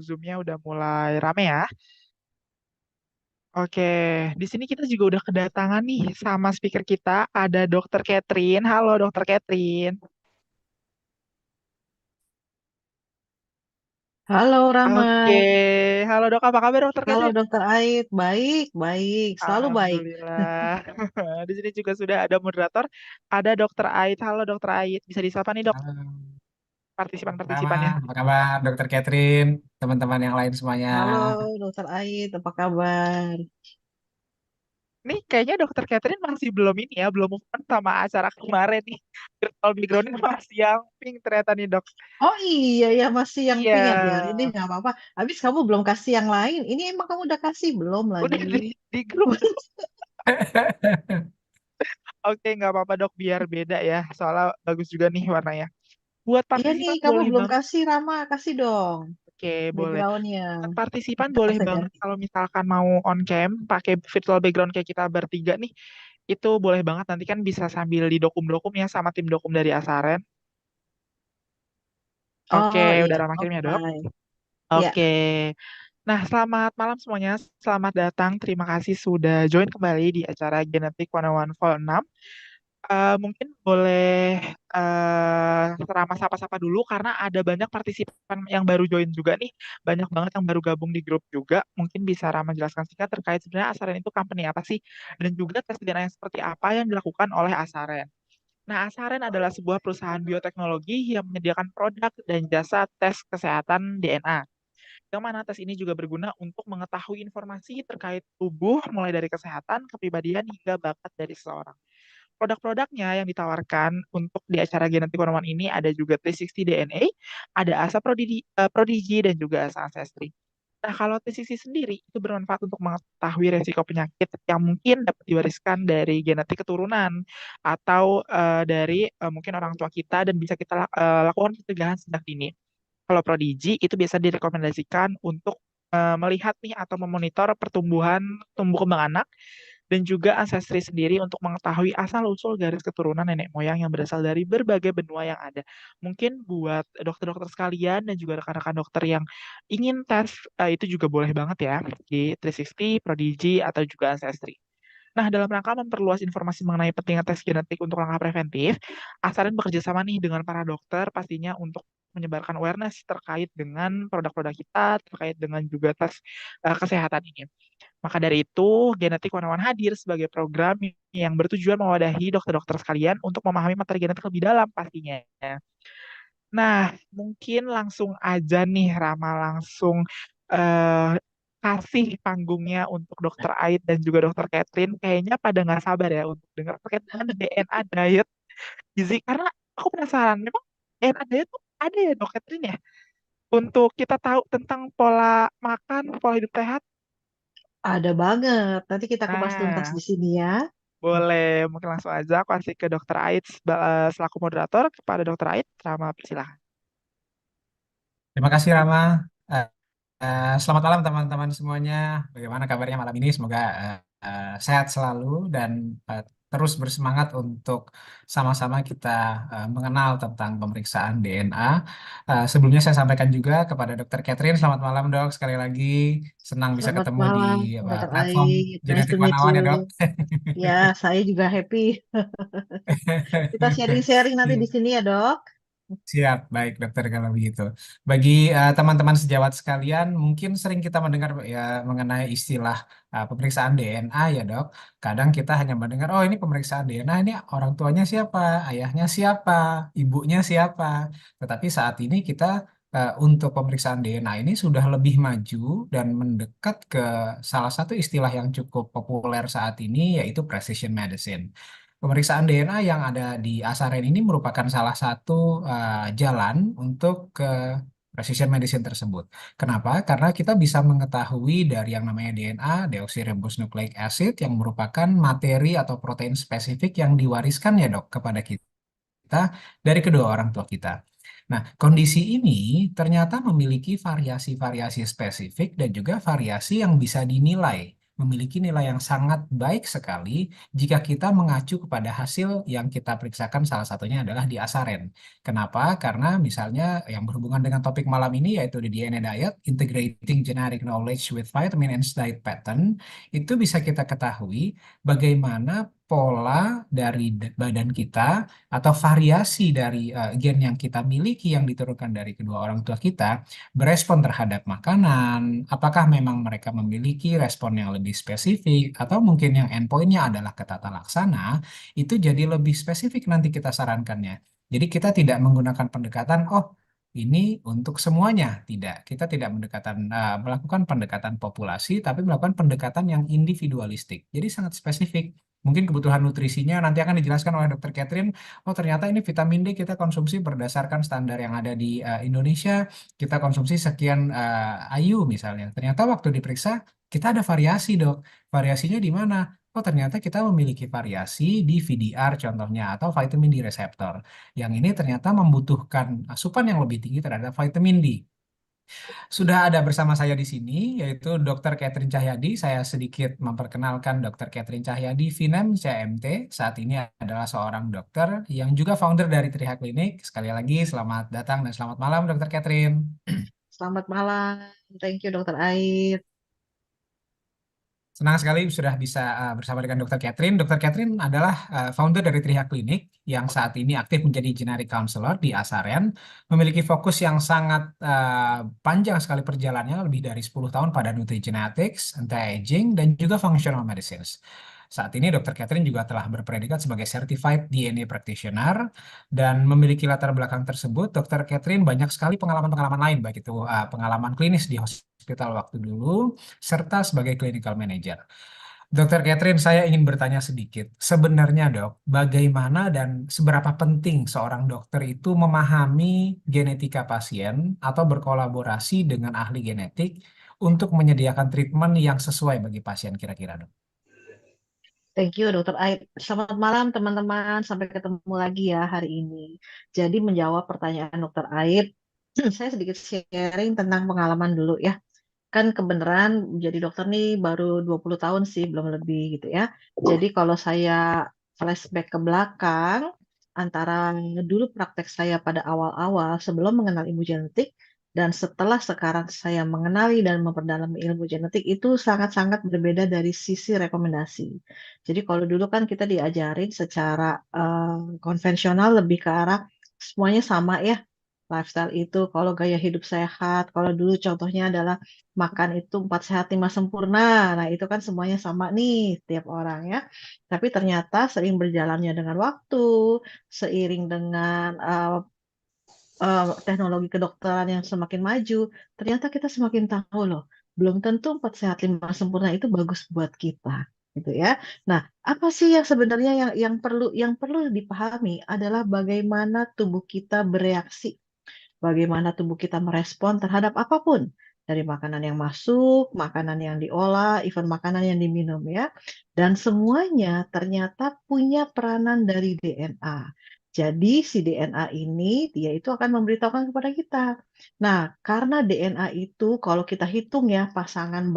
Zoom-nya udah mulai rame ya. Oke, di sini kita juga udah kedatangan nih sama speaker kita, ada Dokter Catherine. Halo Dokter Catherine. Halo Rama, Oke, halo dok, apa kabar Dokter halo Catherine? Dokter Aid, baik, baik, selalu baik. Alhamdulillah. Di sini juga sudah ada moderator, ada Dokter Ait. Halo Dokter Ait, bisa disapa nih dok, Halo, Rama, partisipan-partisipannya. apa kabar? Dokter Catherine, teman-teman yang lain semuanya. Nah, Halo, Dokter Aid, apa kabar? nih kayaknya Dokter Catherine masih belum ini ya, belum move on sama acara kemarin nih. Virtual background-nya masih yang pink ternyata nih dok. Oh iya ya, masih yang Iya, pink ya, biarin deh, nggak apa-apa. Habis kamu belum kasih yang lain, ini emang kamu udah kasih belum lagi? udah di grup. Oke, nggak apa-apa dok, biar beda ya. Soalnya bagus juga nih warnanya. Buat Iya nih, partisipan kamu boleh belum banget. kasih Rama, kasih dong Oke, boleh. backgroundnya. Buat partisipan Ntar boleh saya banget ganti. kalau misalkan mau on cam, pakai virtual background kayak kita bertiga nih. Itu boleh banget, nanti kan bisa sambil didokum-dokum ya sama tim dokum dari Asaren. Oke, Oh udah iya, ramah kirim ya dok. oke. Ya, Oke. Nah, selamat malam semuanya. Selamat datang. Terima kasih sudah join kembali di acara Genetik 101 Vol 6. Mungkin boleh Rama sapa-sapa dulu karena ada banyak partisipan yang baru join juga nih. Banyak banget yang baru gabung di grup juga. Mungkin bisa Rama jelaskan singkat terkait sebenarnya Asaren itu company apa sih? Dan juga tes DNA yang seperti apa yang dilakukan oleh Asaren. Nah, Asaren adalah sebuah perusahaan bioteknologi yang menyediakan produk dan jasa tes kesehatan DNA. Yang mana tes ini juga berguna untuk mengetahui informasi terkait tubuh, mulai dari kesehatan, kepribadian, hingga bakat dari seseorang. Produk-produknya yang ditawarkan untuk di acara Genetik One ini ada juga 360 DNA, ada Asa Prodigy, dan juga Asa Ancestry. Nah, kalau T6 sendiri itu bermanfaat untuk mengetahui resiko penyakit yang mungkin dapat diwariskan dari genetik keturunan atau dari mungkin orang tua kita dan bisa kita lakukan pencegahan sejak dini. Kalau Prodigy itu biasa direkomendasikan untuk melihat nih atau memonitor pertumbuhan tumbuh kembang anak dan juga ancestry sendiri untuk mengetahui asal-usul garis keturunan nenek moyang yang berasal dari berbagai benua yang ada. Mungkin buat dokter-dokter sekalian dan juga rekan-rekan dokter yang ingin tes, itu juga boleh banget ya di 360, Prodigy, atau juga Ancestry. Nah, dalam rangka memperluas informasi mengenai pentingnya tes genetik untuk langkah preventif, Asarin bekerja sama nih dengan para dokter pastinya untuk menyebarkan awareness terkait dengan produk-produk kita, terkait dengan juga tes kesehatan ini. Maka dari itu, Genetik One hadir sebagai program yang bertujuan mewadahi dokter-dokter sekalian untuk memahami materi genetik lebih dalam pastinya. Nah, mungkin langsung aja nih Rama langsung eh, kasih panggungnya untuk Dokter Ait dan juga Dokter Catherine. Kayaknya pada nggak sabar ya untuk dengar terkait dengan DNA diet gizi. Karena aku penasaran, memang DNA diet tuh ada ya Dok Catherine ya? Untuk kita tahu tentang pola makan, pola hidup sehat. ada banget. Nanti kita kupas tuntas Nah, di sini ya. boleh, mungkin langsung aja aku kasih ke Dokter Ait selaku moderator. Kepada Dokter Ait, Rama persilahkan. Terima kasih Rama. Eh, Selamat malam teman-teman semuanya. Bagaimana kabarnya malam ini? Semoga sehat selalu dan eh, terus bersemangat untuk sama-sama kita mengenal tentang pemeriksaan DNA. Sebelumnya saya sampaikan juga kepada Dokter Catherine, selamat malam dok. Sekali lagi senang bisa Selamat ketemu di malam, Dokter platform Ait. Nice to Genetik meet Wanawan you. ya dok. Ya, saya juga happy. Kita sharing-sharing nanti di Iya. sini ya, Dok. Siap, baik dokter kalau begitu. Bagi teman-teman sejawat sekalian, mungkin sering kita mendengar ya mengenai istilah pemeriksaan DNA ya dok. Kadang kita hanya mendengar, oh ini pemeriksaan DNA ini orang tuanya siapa, ayahnya siapa, ibunya siapa. Tetapi saat ini kita untuk pemeriksaan DNA ini sudah lebih maju dan mendekat ke salah satu istilah yang cukup populer saat ini yaitu precision medicine. Pemeriksaan DNA yang ada di Asaren ini merupakan salah satu jalan untuk ke precision medicine tersebut. Kenapa? Karena kita bisa mengetahui dari yang namanya DNA, deoxyribonucleic acid, yang merupakan materi atau protein spesifik yang diwariskan ya dok kepada kita dari kedua orang tua kita. Nah, kondisi ini ternyata memiliki variasi-variasi spesifik dan juga variasi yang bisa dinilai memiliki nilai yang sangat baik sekali jika kita mengacu kepada hasil yang kita periksakan, salah satunya adalah di Asaren. Kenapa? Karena misalnya yang berhubungan dengan topik malam ini yaitu di DNA Diet, Integrating Genetic Knowledge with Vitamin and Diet Pattern, itu bisa kita ketahui bagaimana pola dari badan kita atau variasi dari gen yang kita miliki yang diturunkan dari kedua orang tua kita berespon terhadap makanan, apakah memang mereka memiliki respon yang lebih spesifik atau mungkin yang endpointnya adalah ke tata laksana, itu jadi lebih spesifik nanti kita sarankannya. Jadi kita tidak menggunakan pendekatan, oh ini untuk semuanya. Tidak, kita tidak melakukan pendekatan populasi, tapi melakukan pendekatan yang individualistik. Jadi sangat spesifik. Mungkin kebutuhan nutrisinya nanti akan dijelaskan oleh Dokter Catherine. Oh ternyata ini vitamin D kita konsumsi berdasarkan standar yang ada di Indonesia. Kita konsumsi sekian IU misalnya. Ternyata waktu diperiksa kita ada variasi dok. Variasinya di mana? Oh ternyata kita memiliki variasi di VDR contohnya atau vitamin D reseptor. Yang ini ternyata membutuhkan asupan yang lebih tinggi terhadap vitamin D. Sudah ada bersama saya di sini, yaitu Dr. Catherine Cahyadi. Saya sedikit memperkenalkan Dr. Catherine Cahyadi, Vinem CMT. Saat ini adalah seorang dokter yang juga founder dari Triha Klinik. Sekali lagi, selamat datang dan selamat malam, Dr. Catherine. Selamat malam, thank you Dokter Ait. Senang sekali sudah bisa bersama dengan Dr. Catherine. Dr. Catherine adalah founder dari Triha Klinik yang saat ini aktif menjadi generic counselor di Asaren, memiliki fokus yang sangat panjang sekali perjalanannya, lebih dari 10 tahun pada nutrigenetics, anti-aging, dan juga functional medicines. Saat ini Dr. Catherine juga telah berpredikat sebagai Certified DNA Practitioner dan memiliki latar belakang tersebut. Dr. Catherine banyak sekali pengalaman-pengalaman lain, baik itu pengalaman klinis di hospital waktu dulu, serta sebagai clinical manager. Dokter Catherine, saya ingin bertanya sedikit. Sebenarnya, Dok, bagaimana dan seberapa penting seorang dokter itu memahami genetika pasien atau berkolaborasi dengan ahli genetik untuk menyediakan treatment yang sesuai bagi pasien kira-kira, Dok? Thank you Dokter Ait. Selamat malam teman-teman, sampai ketemu lagi ya hari ini. Jadi menjawab pertanyaan Dokter Ait, saya sedikit sharing tentang pengalaman dulu ya. Kan kebenaran jadi dokter nih baru 20 tahun sih, belum lebih gitu ya. Jadi kalau saya flashback ke belakang, antara dulu praktek saya pada awal-awal sebelum mengenal ilmu genetik, dan setelah sekarang saya mengenali dan memperdalami ilmu genetik itu sangat-sangat berbeda dari sisi rekomendasi. Jadi kalau dulu kan kita diajarin secara konvensional lebih ke arah semuanya sama ya, lifestyle itu, kalau gaya hidup sehat, kalau dulu contohnya adalah makan itu 4 sehat 5 sempurna. Nah, itu kan semuanya sama nih tiap orang ya. Tapi ternyata seiring berjalannya dengan waktu, seiring dengan teknologi kedokteran yang semakin maju, ternyata kita semakin tahu loh, belum tentu 4 sehat 5 sempurna itu bagus buat kita, gitu ya. Nah, apa sih yang sebenarnya yang perlu dipahami adalah bagaimana tubuh kita bereaksi, bagaimana tubuh kita merespon terhadap apapun, dari makanan yang masuk, makanan yang diolah, even makanan yang diminum ya. Dan semuanya ternyata punya peranan dari DNA. Jadi si DNA ini dia itu akan memberitahukan kepada kita. Nah, karena DNA itu kalau kita hitung ya pasangan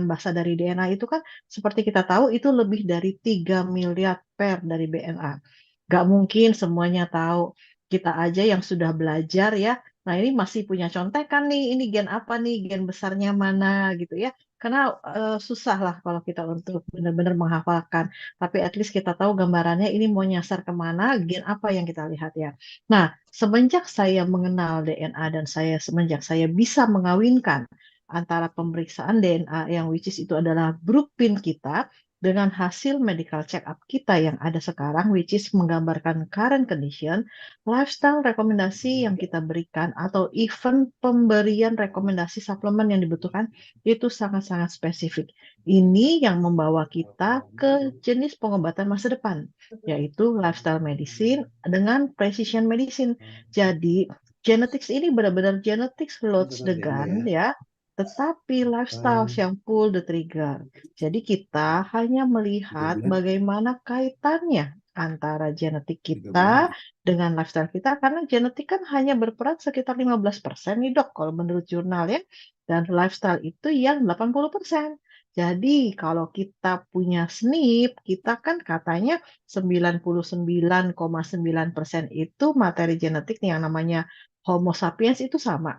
basa dari DNA itu kan seperti kita tahu itu lebih dari 3 miliar pair dari DNA. Gak mungkin semuanya tahu. Kita aja yang sudah belajar ya, nah ini masih punya contekan nih, ini gen apa nih, gen besarnya mana gitu ya. Karena susah lah kalau kita untuk benar-benar menghafalkan. Tapi at least kita tahu gambarannya ini mau nyasar kemana, gen apa yang kita lihat ya. Nah, semenjak saya mengenal DNA dan semenjak saya bisa mengawinkan antara pemeriksaan DNA yang which is itu adalah blueprint kita dengan hasil medical check up kita yang ada sekarang, which is menggambarkan current condition, lifestyle rekomendasi yang kita berikan, atau even pemberian rekomendasi suplemen yang dibutuhkan, itu sangat-sangat spesifik. Ini yang membawa kita ke jenis pengobatan masa depan, yaitu lifestyle medicine dengan precision medicine. Jadi, genetics ini benar-benar genetics loads the gun, ya, tetapi lifestyle yang pull the trigger. Jadi kita hanya melihat bagaimana kaitannya antara genetik kita dengan lifestyle kita, karena genetik kan hanya berperan sekitar 15% nih dok, kalau menurut jurnal ya, dan lifestyle itu yang 80%. Jadi kalau kita punya SNP, kita kan katanya 99,9% itu materi genetik yang namanya Homo sapiens itu sama.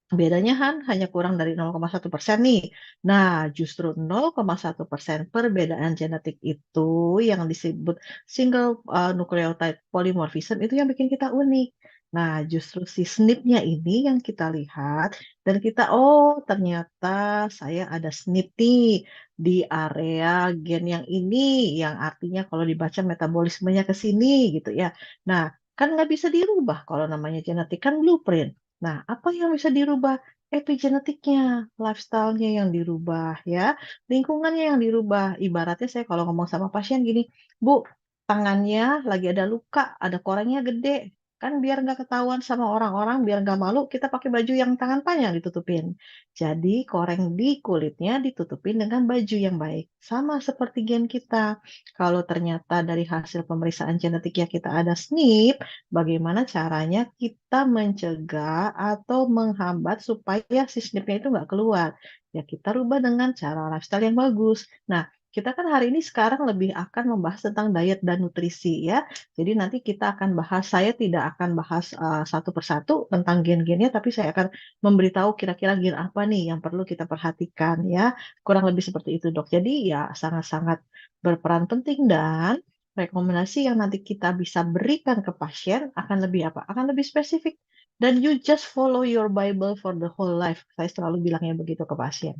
Bedanya kan hanya kurang dari 0,1% nih. Nah, justru 0,1% perbedaan genetik itu yang disebut single nucleotide polymorphism itu yang bikin kita unik. Nah, justru si SNP-nya ini yang kita lihat dan kita, oh ternyata saya ada SNP nih di area gen yang ini, yang artinya kalau dibaca metabolismenya ke sini gitu ya. Nah, kan nggak bisa dirubah kalau namanya genetik kan blueprint. Nah, apa yang bisa dirubah? Epigenetiknya, lifestyle-nya yang dirubah ya, lingkungannya yang dirubah. Ibaratnya saya kalau ngomong sama pasien gini, Bu, tangannya lagi ada luka, ada korengnya gede. Kan biar nggak ketahuan sama orang-orang, biar nggak malu, kita pakai baju yang tangan panjang ditutupin. Jadi koreng di kulitnya ditutupin dengan baju yang baik. Sama seperti gen kita. Kalau ternyata dari hasil pemeriksaan genetik ya kita ada SNP, bagaimana caranya kita mencegah atau menghambat supaya si SNP-nya itu nggak keluar. Ya kita rubah dengan cara lifestyle yang bagus. Nah, kita kan hari ini sekarang lebih akan membahas tentang diet dan nutrisi ya. Jadi nanti kita akan bahas, saya tidak akan bahas satu persatu tentang gen-gennya, tapi saya akan memberitahu kira-kira gen apa nih yang perlu kita perhatikan ya. Kurang lebih seperti itu dok. Jadi ya sangat-sangat berperan penting dan rekomendasi yang nanti kita bisa berikan ke pasien akan lebih apa? Akan lebih spesifik. Dan you just follow your Bible for the whole life. Saya selalu bilangnya begitu ke pasien.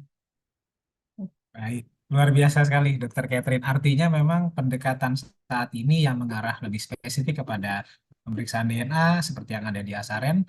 Baik, luar biasa sekali, Dokter Catherine. Artinya memang pendekatan saat ini yang mengarah lebih spesifik kepada pemeriksaan DNA seperti yang ada di Asaren,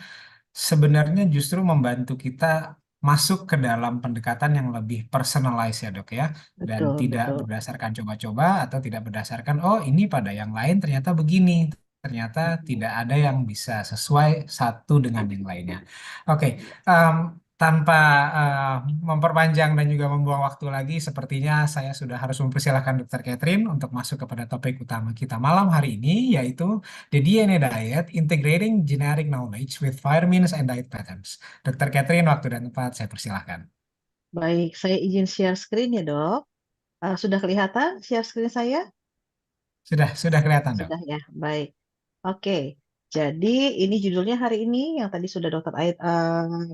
sebenarnya justru membantu kita masuk ke dalam pendekatan yang lebih personalized ya, Dok ya, dan Betul, tidak betul. berdasarkan coba-coba atau tidak berdasarkan oh ini pada yang lain ternyata begini. Ternyata tidak ada yang bisa sesuai satu dengan yang lainnya. Oke, em, tanpa eh, memperpanjang dan juga membuang waktu lagi, sepertinya saya sudah harus mempersilahkan Dokter Catherine untuk masuk kepada topik utama kita malam hari ini, yaitu The DNA Diet, Integrating Genetic Knowledge with Vitamins and Diet Patterns. Dokter Catherine, waktu dan tempat saya persilahkan. Baik, saya izin share screen ya dok. Sudah kelihatan share screen saya? Sudah kelihatan, Dok. Sudah ya, baik. Oke, jadi ini judulnya hari ini yang tadi sudah Dokter Ait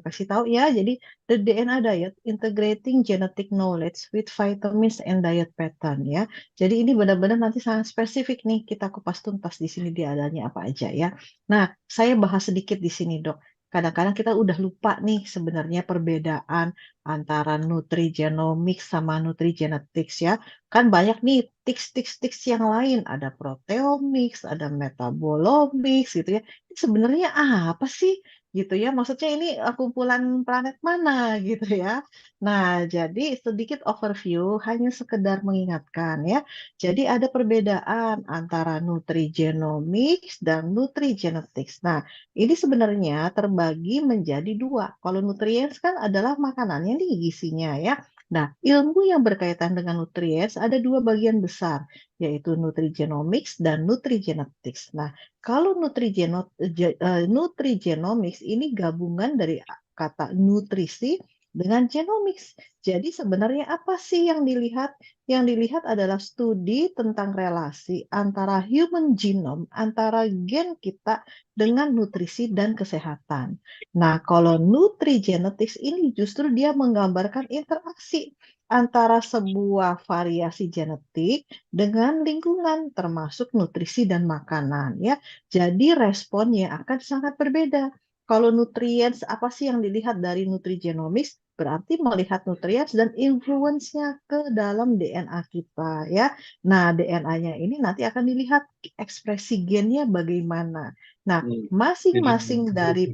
kasih tahu ya. Jadi the DNA Diet Integrating Genetic Knowledge with Vitamins and Diet Pattern ya. Jadi ini benar-benar nanti sangat spesifik nih kita kupas tuntas di sini dia adanya apa aja ya. Nah, saya bahas sedikit di sini dok. Kadang-kadang kita udah lupa nih sebenarnya perbedaan antara nutrigenomics sama nutrigenetics ya. Kan banyak nih tips-tips yang lain, ada proteomics, ada metabolomics gitu ya. Ini sebenarnya apa sih gitu ya? Maksudnya ini kumpulan planet mana gitu ya. Nah, jadi sedikit overview hanya sekedar mengingatkan ya. Jadi ada perbedaan antara nutrigenomics dan nutrigenetics. Nah, ini sebenarnya terbagi menjadi dua. Kalau nutrients kan adalah makanannya nih gizinya ya. Nah, ilmu yang berkaitan dengan nutrients ada dua bagian besar, yaitu nutrigenomics dan nutrigenetics. Nah, kalau nutrigenomics ini gabungan dari kata nutrisi dengan genomics. Jadi sebenarnya apa sih yang dilihat? Yang dilihat adalah studi tentang relasi antara human genome, antara gen kita dengan nutrisi dan kesehatan. Nah, kalau nutrigenetics ini justru dia menggambarkan interaksi antara sebuah variasi genetik dengan lingkungan, termasuk nutrisi dan makanan, ya. Jadi responnya akan sangat berbeda. Kalau nutrients, apa sih yang dilihat dari nutrigenomics? Berarti melihat nutrients dan influence-nya ke dalam DNA kita, ya. Nah, DNA-nya ini nanti akan dilihat ekspresi gennya bagaimana. Nah, masing-masing dari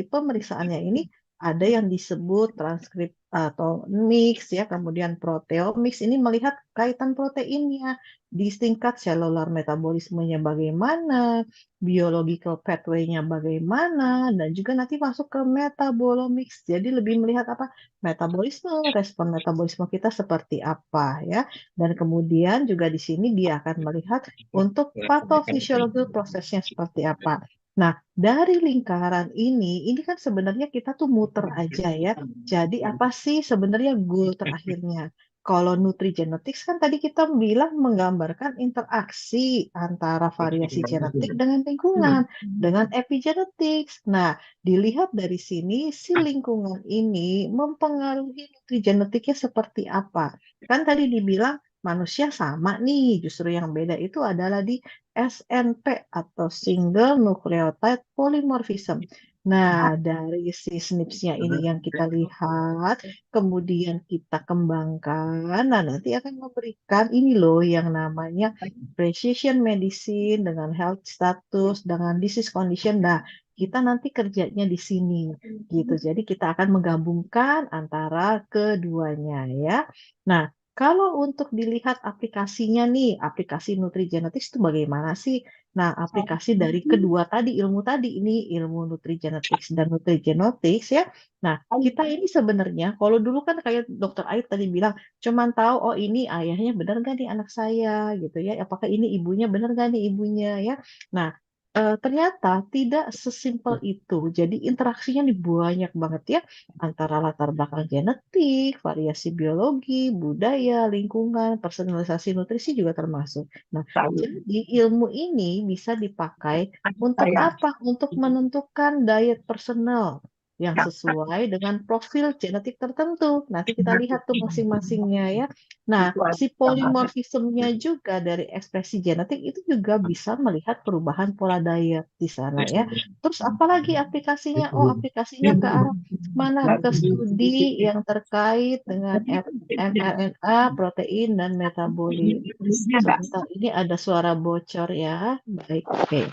pemeriksaannya ini ada yang disebut transkrip atau mix ya, kemudian proteomics ini melihat kaitan proteinnya, disingkat selular metabolismenya bagaimana, biological pathway-nya bagaimana, dan juga nanti masuk ke metabolomics. Jadi lebih melihat apa? Metabolisme, respon metabolisme kita seperti apa ya. Dan kemudian juga di sini dia akan melihat untuk patofisiologi prosesnya seperti apa. Nah, dari lingkaran ini kan sebenarnya kita tuh muter aja ya. Jadi apa sih sebenarnya goal terakhirnya? Kalau nutrigenetics kan tadi kita bilang menggambarkan interaksi antara variasi genetik dengan lingkungan, dengan epigenetics. Nah, dilihat dari sini, si lingkungan ini mempengaruhi nutrigenetiknya seperti apa? Kan tadi dibilang manusia sama nih, justru yang beda itu adalah di SNP atau Single Nucleotide Polymorphism. Nah, dari si SNPs-nya ini yang kita lihat, kemudian kita kembangkan, nah nanti akan memberikan ini loh yang namanya precision medicine dengan health status, dengan disease condition. Nah, kita nanti kerjanya di sini gitu. Jadi kita akan menggabungkan antara keduanya ya. Nah, kalau untuk dilihat aplikasinya nih, aplikasi nutrigenetics itu bagaimana sih? Nah, aplikasi dari kedua tadi, ini ilmu nutrigenetics dan nutrigenomics ya. Nah, kita ini sebenarnya, kalau dulu kan kayak Dokter Aid tadi bilang, cuman tahu, oh ini ayahnya benar nggak nih anak saya, gitu ya. Apakah ini ibunya benar nggak nih ibunya ya. Nah, ternyata tidak sesimpel itu. Jadi interaksinya nih banyak banget ya antara latar belakang genetik, variasi biologi, budaya, lingkungan, personalisasi nutrisi juga termasuk. Nah, jadi ilmu ini bisa dipakai untuk apa? Untuk menentukan diet personal yang sesuai dengan profil genetik tertentu. Nanti kita lihat tuh masing-masingnya ya. Nah, si polimorfismenya juga dari ekspresi genetik itu juga bisa melihat perubahan pola diet di sana ya. Terus apalagi aplikasinya? Oh, aplikasinya ke arah mana? Ke studi yang terkait dengan mRNA, protein, dan metabolit. Sebentar, ini ada suara bocor ya. Baik, oke.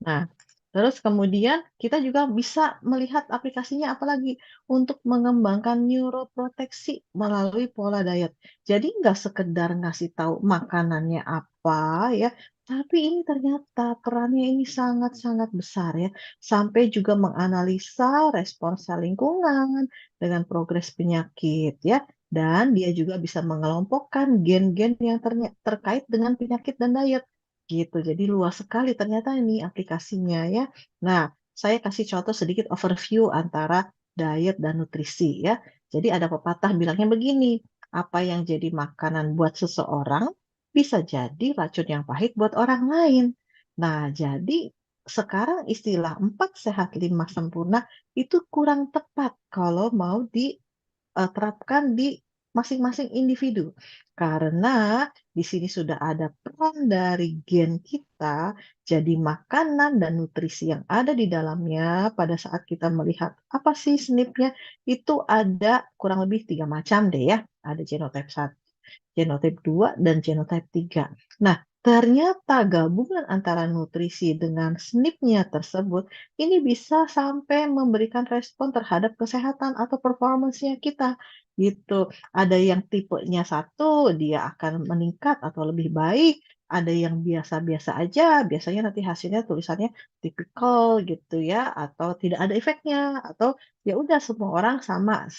Nah, terus kemudian kita juga bisa melihat aplikasinya apalagi untuk mengembangkan neuroproteksi melalui pola diet. Jadi nggak sekedar ngasih tahu makanannya apa ya, tapi ini ternyata perannya ini sangat-sangat besar ya, sampai juga menganalisa respons sel lingkungan dengan progres penyakit ya. Dan dia juga bisa mengelompokkan gen-gen yang terkait dengan penyakit dan diet gitu. Jadi luas sekali ternyata ini aplikasinya ya. Nah, saya kasih contoh sedikit overview antara diet dan nutrisi ya. Jadi ada pepatah bilangnya begini, apa yang jadi makanan buat seseorang bisa jadi racun yang pahit buat orang lain. Nah, jadi sekarang istilah 4 sehat 5 sempurna itu kurang tepat kalau mau diterapkan di masing-masing individu. Karena di sini sudah ada peran dari gen kita, jadi makanan dan nutrisi yang ada di dalamnya pada saat kita melihat apa sih SNP-nya, itu ada kurang lebih 3 macam deh ya. Ada genotype 1, genotype 2, dan genotype 3. Nah, ternyata gabungan antara nutrisi dengan SNP-nya tersebut ini bisa sampai memberikan respon terhadap kesehatan atau performance-nya kita gitu. Ada yang tipenya 1, dia akan meningkat atau lebih baik. Ada yang biasa-biasa aja, biasanya nanti hasilnya tulisannya tipikal gitu ya, atau tidak ada efeknya, atau ya udah semua orang sama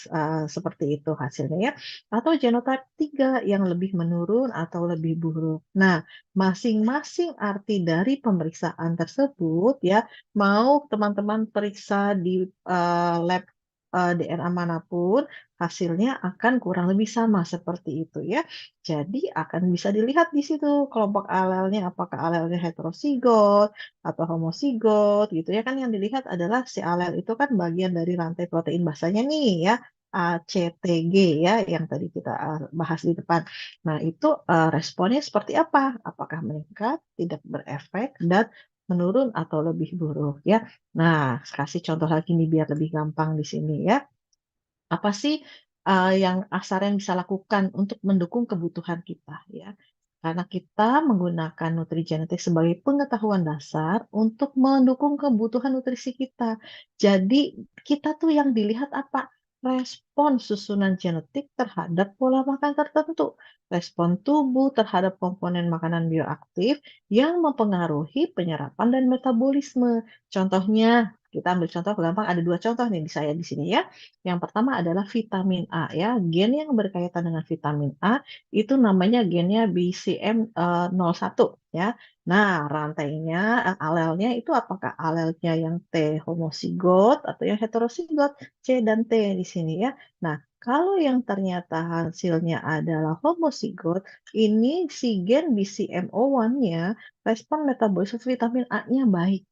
seperti itu hasilnya ya. Atau genotype 3 yang lebih menurun atau lebih buruk. Nah, masing-masing arti dari pemeriksaan tersebut ya, mau teman-teman periksa di lab DNA manapun, hasilnya akan kurang lebih sama seperti itu ya. Jadi akan bisa dilihat di situ kelompok alelnya apakah alelnya heterozigot atau homozigot gitu ya, kan yang dilihat adalah si alel itu kan bagian dari rantai protein basanya nih ya. ACTG ya yang tadi kita bahas di depan. Nah, itu responnya seperti apa? Apakah meningkat, tidak berefek, dan menurun atau lebih buruk ya. Nah, kasih contoh lagi nih biar lebih gampang di sini ya. Apa sih yang Asaren bisa lakukan untuk mendukung kebutuhan kita ya? Karena kita menggunakan nutrigenetik sebagai pengetahuan dasar untuk mendukung kebutuhan nutrisi kita. Jadi kita tuh yang dilihat apa? Respon susunan genetik terhadap pola makan tertentu, respon tubuh terhadap komponen makanan bioaktif yang mempengaruhi penyerapan dan metabolisme. Contohnya Kita ambil contoh gampang, ada 2 contoh nih di saya di sini ya. Yang pertama adalah vitamin A ya. Gen yang berkaitan dengan vitamin A itu namanya gennya BCM01 ya. Nah, rantainya, alelnya itu apakah alelnya yang T homozigot atau yang heterozigot? C dan T di sini ya. Nah, kalau yang ternyata hasilnya adalah homozigot, ini si gen BCM01-nya respon metabolisme vitamin A-nya baik.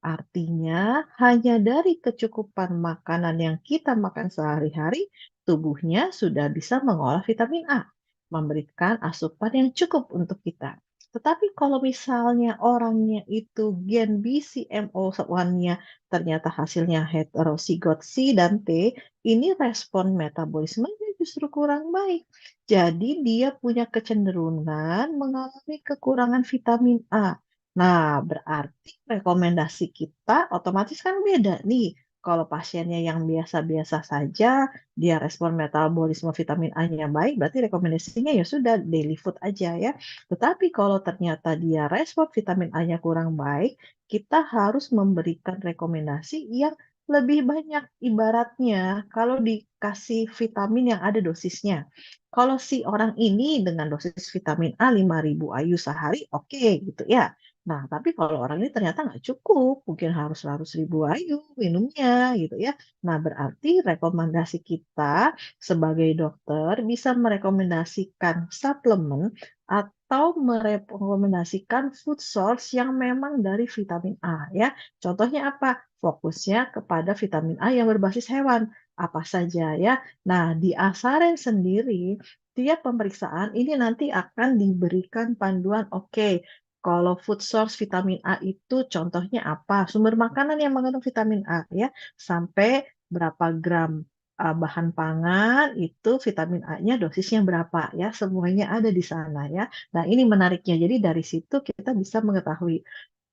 Artinya, hanya dari kecukupan makanan yang kita makan sehari-hari, tubuhnya sudah bisa mengolah vitamin A, memberikan asupan yang cukup untuk kita. Tetapi kalau misalnya orangnya itu gen BCMO1-nya ternyata hasilnya heterozigot C dan T, ini respon metabolismenya justru kurang baik. Jadi dia punya kecenderungan mengalami kekurangan vitamin A. Nah, berarti rekomendasi kita otomatis kan beda nih. Kalau pasiennya yang biasa-biasa saja, dia respon metabolisme vitamin A-nya baik, berarti rekomendasinya ya sudah daily food aja ya. Tetapi kalau ternyata dia respon vitamin A-nya kurang baik, kita harus memberikan rekomendasi yang lebih banyak. Ibaratnya kalau dikasih vitamin yang ada dosisnya. Kalau si orang ini dengan dosis vitamin A 5.000 IU sehari, oke gitu ya. Nah, tapi kalau orang ini ternyata nggak cukup, mungkin harus 100.000 IU minumnya gitu ya. Nah, berarti rekomendasi kita sebagai dokter bisa merekomendasikan suplemen atau merekomendasikan food source yang memang dari vitamin A ya. Contohnya apa? Fokusnya kepada vitamin A yang berbasis hewan. Apa saja ya. Nah, di Asaren sendiri tiap pemeriksaan ini nanti akan diberikan panduan, oke, kalau food source vitamin A itu contohnya apa? Sumber makanan yang mengandung vitamin A ya, sampai berapa gram bahan pangan itu vitamin A-nya dosisnya berapa ya, semuanya ada di sana ya. Nah, ini menariknya. Jadi dari situ kita bisa mengetahui.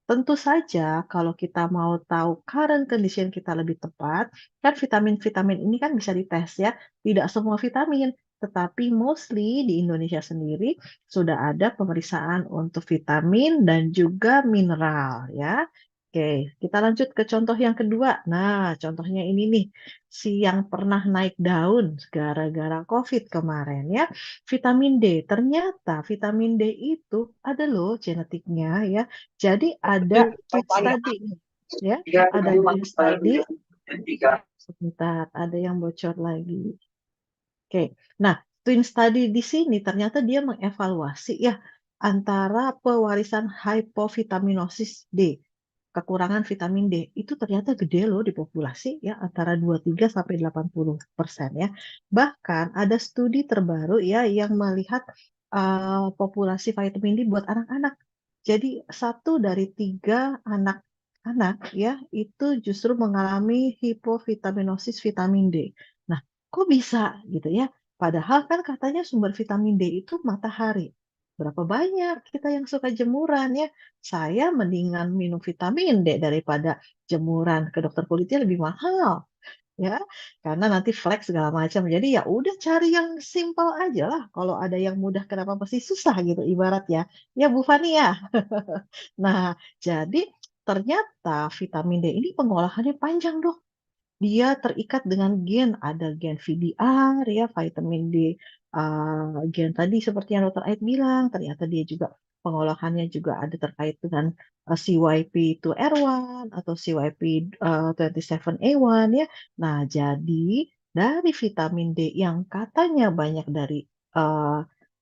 Tentu saja kalau kita mau tahu current condition kita lebih tepat, kan vitamin-vitamin ini kan bisa dites ya. Tidak semua vitamin, tetapi mostly di Indonesia sendiri sudah ada pemeriksaan untuk vitamin dan juga mineral ya. Oke, kita lanjut ke contoh yang kedua. Nah, contohnya ini nih, si yang pernah naik daun gara-gara COVID kemarin ya, vitamin D. Ternyata vitamin D itu ada loh genetiknya ya. Jadi ada twin study nih, ya, ada twin study. Sebentar, ada yang bocor lagi. Oke, nah twin study di sini ternyata dia mengevaluasi ya antara pewarisan hypovitaminosis D, kekurangan vitamin D, itu ternyata gede loh di populasi ya, antara 23 sampai 80% ya. Bahkan ada studi terbaru ya yang melihat populasi vitamin D buat anak-anak. Jadi 1 dari 3 anak-anak ya itu justru mengalami hipovitaminosis vitamin D. Nah, kok bisa gitu ya? Padahal kan katanya sumber vitamin D itu matahari. Berapa banyak kita yang suka jemuran ya? Saya mendingan minum vitamin D daripada jemuran ke dokter kulitnya lebih mahal ya, karena nanti flek segala macam. Jadi ya udah cari yang simpel aja lah. Kalau ada yang mudah kenapa pasti susah gitu ibarat ya. Ya Bu Fani ya. Nah, jadi ternyata vitamin D ini pengolahannya panjang dong. Dia terikat dengan gen, ada gen VDR ya, vitamin D, gen tadi seperti yang Dokter Ait bilang, ternyata dia juga pengolahannya juga ada terkait dengan CYP2R1 atau CYP27A1 ya. Nah, jadi dari vitamin D yang katanya banyak dari eh,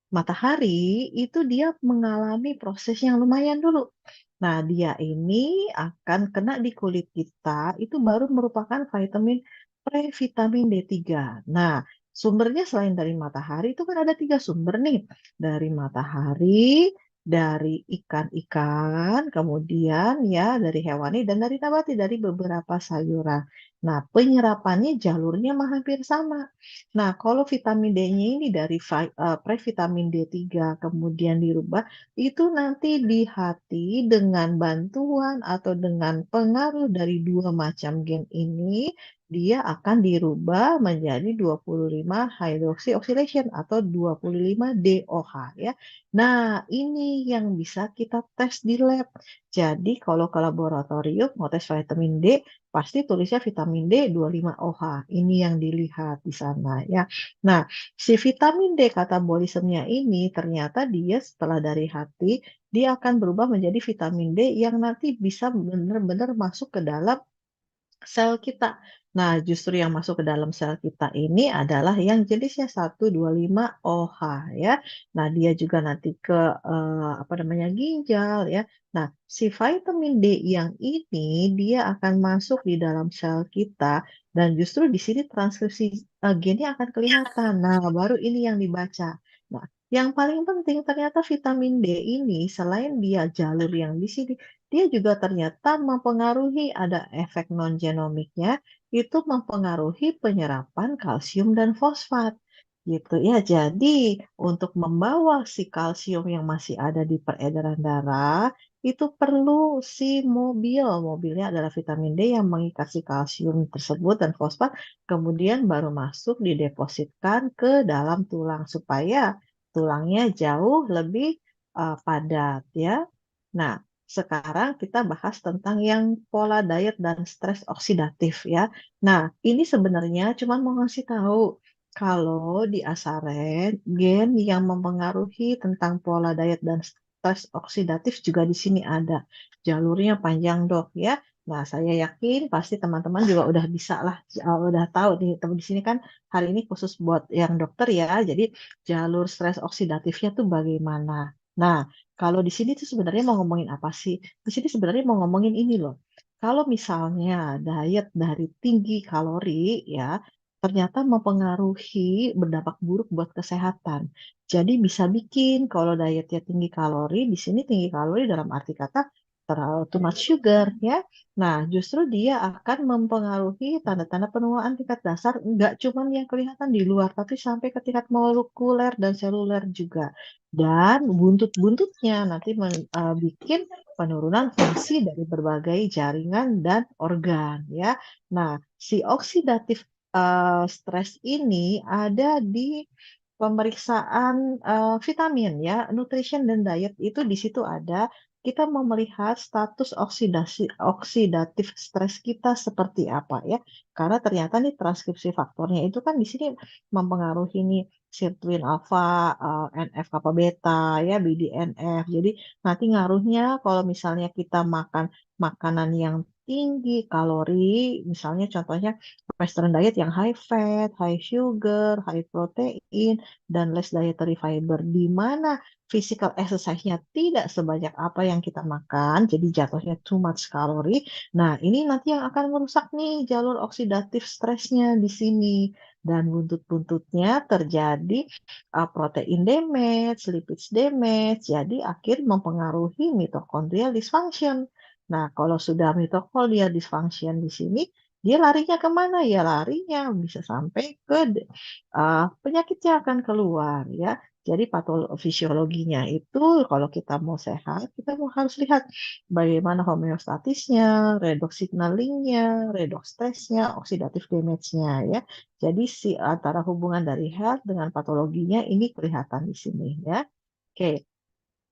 matahari, itu dia mengalami proses yang lumayan dulu. Nah, dia ini akan kena di kulit kita, itu baru merupakan vitamin previtamin D3. Nah, sumbernya selain dari matahari, itu kan ada 3 sumber nih. Dari matahari, dari ikan-ikan, kemudian ya dari hewani, dan dari nabati, dari beberapa sayuran. Nah, penyerapannya jalurnya mah hampir sama. Nah, kalau vitamin D-nya ini dari previtamin D3 kemudian dirubah, itu nanti di hati dengan bantuan atau dengan pengaruh dari 2 macam gen ini, dia akan dirubah menjadi 25 hydroxyoxylation atau 25 DOH ya. Nah, ini yang bisa kita tes di lab. Jadi kalau ke laboratorium mau tes vitamin D, pasti tulisnya vitamin D 25OH. Ini yang dilihat di sana ya. Nah, si vitamin D katabolismenya ini ternyata dia setelah dari hati, dia akan berubah menjadi vitamin D yang nanti bisa benar-benar masuk ke dalam sel kita. Nah, justru yang masuk ke dalam sel kita ini adalah yang jenisnya 125OH ya. Nah, dia juga nanti ke apa namanya ginjal ya. Nah, si vitamin D yang ini dia akan masuk di dalam sel kita dan justru di sini transkripsi gennya akan kelihatan. Nah, baru ini yang dibaca. Nah, yang paling penting ternyata vitamin D ini selain dia jalur yang di sini, dia juga ternyata mempengaruhi ada efek non-genomiknya, itu mempengaruhi penyerapan kalsium dan fosfat. Gitu ya. Jadi, untuk membawa si kalsium yang masih ada di peredaran darah, itu perlu si mobil. Mobilnya adalah vitamin D yang mengikat si kalsium tersebut dan fosfat, kemudian baru masuk didepositkan ke dalam tulang supaya tulangnya jauh lebih padat ya. Nah, sekarang kita bahas tentang yang pola diet dan stres oksidatif ya. Nah, ini sebenarnya cuma mau ngasih tahu kalau di Asaren gen yang mempengaruhi tentang pola diet dan stres oksidatif juga di sini ada. Jalurnya panjang dok ya. Nah, saya yakin pasti teman-teman juga udah bisa lah, udah tahu nih. Teman di sini kan hari ini khusus buat yang dokter ya. Jadi jalur stres oksidatifnya tuh bagaimana? Nah, kalau di sini tuh sebenarnya mau ngomongin apa sih? Di sini sebenarnya mau ngomongin ini loh. Kalau misalnya diet dari tinggi kalori ya, ternyata mempengaruhi berdampak buruk buat kesehatan. Jadi bisa bikin kalau dietnya tinggi kalori, di sini tinggi kalori dalam arti kata terlalu too much sugar ya. Nah, justru dia akan mempengaruhi tanda-tanda penuaan tingkat dasar, nggak cuma yang kelihatan di luar, tapi sampai ke tingkat molekuler dan seluler juga. Dan buntut-buntutnya nanti bikin penurunan fungsi dari berbagai jaringan dan organ ya. Nah, si oksidatif stres ini ada di pemeriksaan vitamin ya, nutrition dan diet itu di situ ada. Kita mau melihat status oksidatif stres kita seperti apa ya. Karena ternyata nih transkripsi faktornya itu kan di sini mempengaruhi nih sirtuin alfa, NF kappa beta ya, BDNF. Jadi nanti ngaruhnya kalau misalnya kita makan makanan yang tinggi kalori, misalnya contohnya Western diet yang high fat, high sugar, high protein, dan less dietary fiber, di mana physical exercise-nya tidak sebanyak apa yang kita makan, jadi jatuhnya too much kalori. Nah, ini nanti yang akan merusak nih jalur oksidatif stresnya di sini. Dan buntut-buntutnya terjadi protein damage, lipids damage, jadi akhir mempengaruhi mitokondrial dysfunction. Nah, kalau sudah mitokondrial dysfunction di sini, dia larinya kemana ya? Larinya bisa sampai ke penyakitnya akan keluar ya. Jadi patofisiologinya itu kalau kita mau sehat, kita mau harus lihat bagaimana homeostatisnya, redox signalingnya, redox stressnya, oxidative damage-nya ya. Jadi si antara hubungan dari health dengan patologinya ini kelihatan di sini ya. Oke.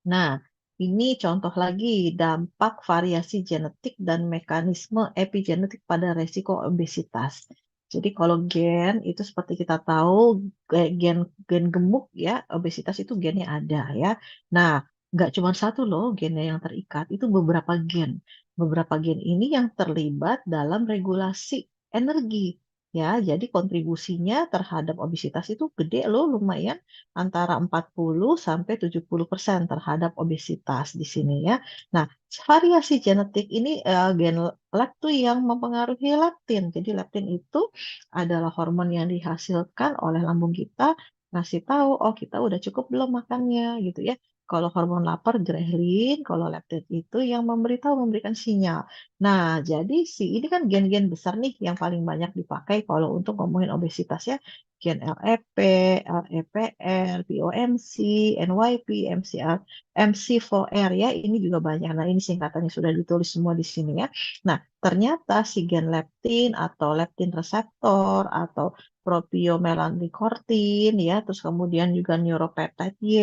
Nah, ini contoh lagi dampak variasi genetik dan mekanisme epigenetik pada resiko obesitas. Jadi kalau gen itu seperti kita tahu gen gen gemuk ya, obesitas itu gennya ada ya. Nah, nggak cuma satu loh gennya yang terikat, itu beberapa gen. Beberapa gen ini yang terlibat dalam regulasi energi. Ya, jadi kontribusinya terhadap obesitas itu gede loh, lumayan antara 40 sampai 70% terhadap obesitas di sini ya. Nah, variasi genetik ini gen leptin tuh yang mempengaruhi leptin. Jadi leptin itu adalah hormon yang dihasilkan oleh lambung kita ngasih tahu oh kita udah cukup belum makannya gitu ya. Kalau hormon lapar grelin, kalau leptin itu yang memberikan sinyal. Nah, jadi ini kan gen-gen besar nih yang paling banyak dipakai kalau untuk ngomongin obesitas ya gen LEP, LEPR, POMC, NYP, MCR, MC4R ya, ini juga banyak. Nah, ini singkatannya sudah ditulis semua di sini ya. Nah, ternyata si gen leptin atau leptin reseptor atau propionmelanocortin ya, terus kemudian juga neuropeptide Y,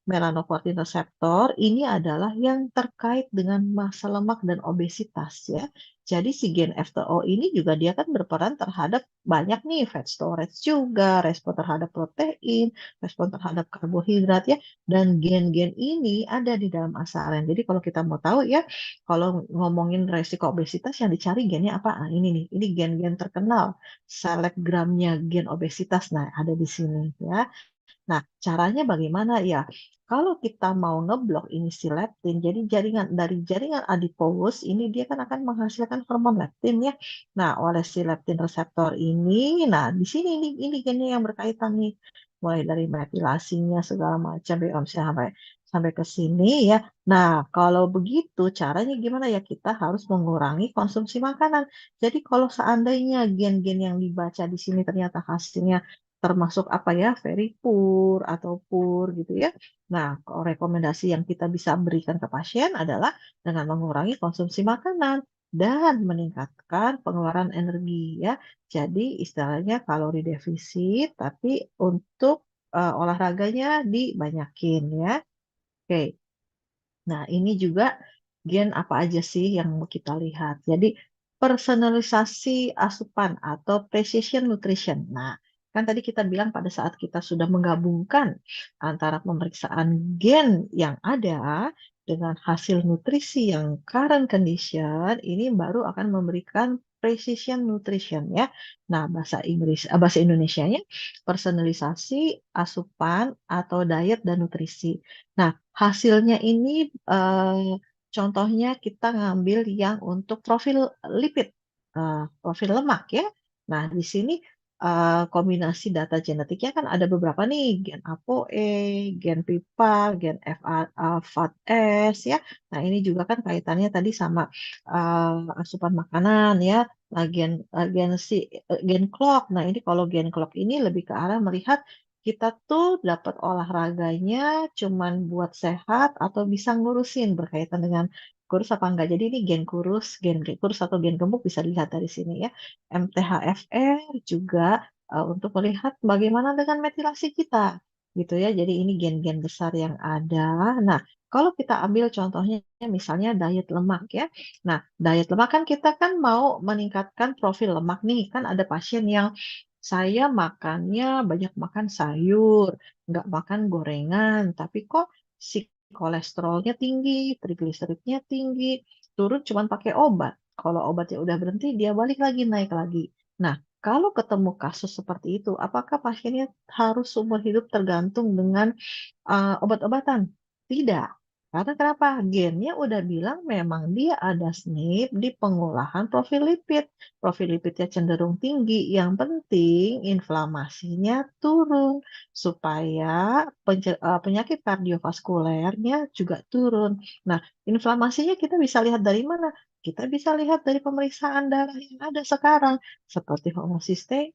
melanocortin reseptor, ini adalah yang terkait dengan massa lemak dan obesitas ya. Jadi si gen FTO ini juga dia kan berperan terhadap banyak nih fat storage juga, respon terhadap protein, respon terhadap karbohidrat ya. Dan gen-gen ini ada di dalam asaran. Jadi kalau kita mau tahu ya, kalau ngomongin resiko obesitas yang dicari gennya apa? Ah, ini nih, ini gen-gen terkenal. Selebgramnya gen obesitas. Nah, ada di sini ya. Nah, caranya bagaimana ya? Kalau kita mau ngeblok ini si leptin, jadi jaringan adipose ini dia kan akan menghasilkan hormon leptin ya. Nah, oleh si leptin reseptor ini, nah di sini ini gennya yang berkaitan nih, mulai dari metilasinya segala macam ya sampai sampai ke sini ya. Nah, kalau begitu caranya gimana ya? Kita harus mengurangi konsumsi makanan. Jadi kalau seandainya gen-gen yang dibaca di sini ternyata hasilnya termasuk apa ya, very poor atau poor gitu ya. Nah, rekomendasi yang kita bisa berikan ke pasien adalah dengan mengurangi konsumsi makanan dan meningkatkan pengeluaran energi ya. Jadi istilahnya kalori defisit, tapi untuk olahraganya dibanyakin ya. Oke. Nah, ini juga gen apa aja sih yang mau kita lihat. Jadi, personalisasi asupan atau precision nutrition. Nah, kan tadi kita bilang pada saat kita sudah menggabungkan antara pemeriksaan gen yang ada dengan hasil nutrisi yang current condition, ini baru akan memberikan precision nutrition ya. Nah, bahasa Indonesianya personalisasi asupan atau diet dan nutrisi. Nah, hasilnya ini contohnya kita ngambil yang untuk profil lipid, profil lemak ya. Nah, di sini kombinasi data genetiknya kan ada beberapa nih, gen ApoE, gen PIPA, gen FATS ya. Nah, ini juga kan kaitannya tadi sama asupan makanan ya. Nah, gen clock. Nah, ini kalau gen clock ini lebih ke arah melihat kita tuh dapat olahraganya cuman buat sehat atau bisa ngurusin berkaitan dengan kurus apa enggak. Jadi ini gen kurus atau gen gemuk bisa dilihat dari sini ya. MTHFR juga untuk melihat bagaimana dengan metilasi kita gitu ya. Jadi ini gen-gen besar yang ada. Nah, kalau kita ambil contohnya misalnya diet lemak ya. Nah, diet lemak kan kita kan mau meningkatkan profil lemak nih. Kan ada pasien yang saya makannya banyak makan sayur, nggak makan gorengan, tapi kok si kolesterolnya tinggi, trigliseridnya tinggi, turun cuma pakai obat. Kalau obatnya udah berhenti, dia balik lagi, naik lagi. Nah, kalau ketemu kasus seperti itu, apakah pasiennya harus seumur hidup tergantung dengan obat-obatan? Tidak. Karena kenapa? Gennya udah bilang memang dia ada SNP di pengolahan profil lipid. Profil lipidnya cenderung tinggi. Yang penting inflamasinya turun supaya penyakit kardiovaskulernya juga turun. Nah, inflamasinya kita bisa lihat dari mana? Kita bisa lihat dari pemeriksaan darah yang ada sekarang, seperti homosistein,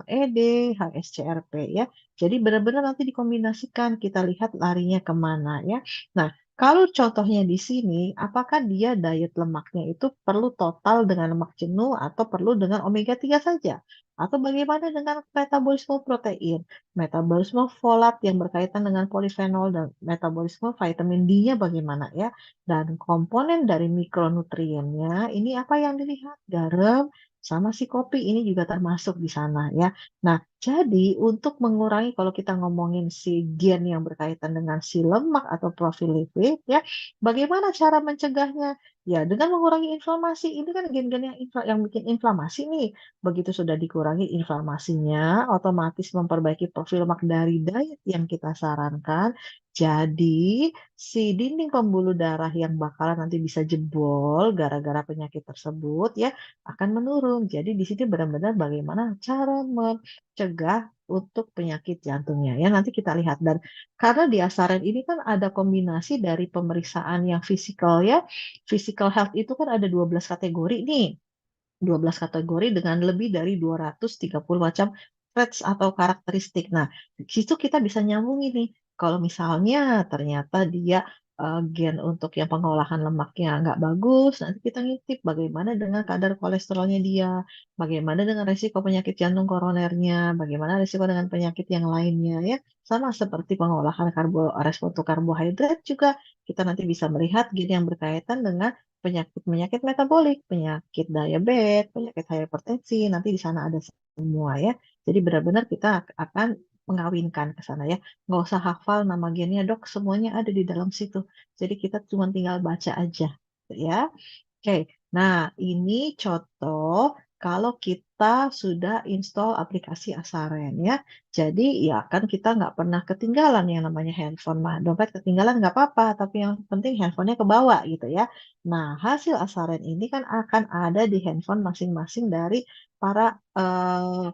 LED, HSCRP ya. Jadi benar-benar nanti dikombinasikan, kita lihat larinya kemana ya. Nah, kalau contohnya di sini, apakah dia diet lemaknya itu perlu total dengan lemak jenuh atau perlu dengan omega 3 saja? Atau bagaimana dengan metabolisme protein, metabolisme folat yang berkaitan dengan polifenol dan metabolisme vitamin D-nya bagaimana ya? Dan komponen dari mikronutriennya, ini apa yang dilihat? Garam sama si kopi ini juga termasuk di sana ya. Nah, jadi untuk mengurangi kalau kita ngomongin si gen yang berkaitan dengan si lemak atau profil lipid ya, bagaimana cara mencegahnya? Ya, dengan mengurangi inflamasi. Ini kan gen-gen yang bikin inflamasi nih. Begitu sudah dikurangi inflamasinya, otomatis memperbaiki profil lemak dari diet yang kita sarankan. Jadi, si dinding pembuluh darah yang bakalan nanti bisa jebol gara-gara penyakit tersebut ya akan menurun. Jadi di sini benar-benar bagaimana cara mencegah untuk penyakit jantungnya ya nanti kita lihat dan karena di Asaren ini kan ada kombinasi dari pemeriksaan yang fisikal ya. Physical health itu kan ada 12 kategori nih. 12 kategori dengan lebih dari 230 macam traits atau karakteristik. Nah, di situ kita bisa nyambung ini. Kalau misalnya ternyata dia gen untuk yang pengolahan lemaknya nggak bagus, nanti kita ngintip bagaimana dengan kadar kolesterolnya dia, bagaimana dengan resiko penyakit jantung koronernya, bagaimana resiko dengan penyakit yang lainnya ya. Sama seperti pengolahan respon to karbohidrat juga kita nanti bisa melihat gen yang berkaitan dengan penyakit-penyakit metabolik, penyakit diabetes, penyakit hipertensi, nanti di sana ada semua ya. Jadi benar-benar kita akan mengawinkan ke sana ya. Nggak usah hafal nama gennya dok, semuanya ada di dalam situ. Jadi kita cuma tinggal baca aja ya. Oke, nah ini contoh kalau kita sudah install aplikasi Asaren ya. Jadi ya kan kita nggak pernah ketinggalan yang namanya handphone mah. Dompet ketinggalan nggak apa-apa, tapi yang penting handphonenya kebawa gitu ya. Nah hasil Asaren ini kan akan ada di handphone masing-masing dari para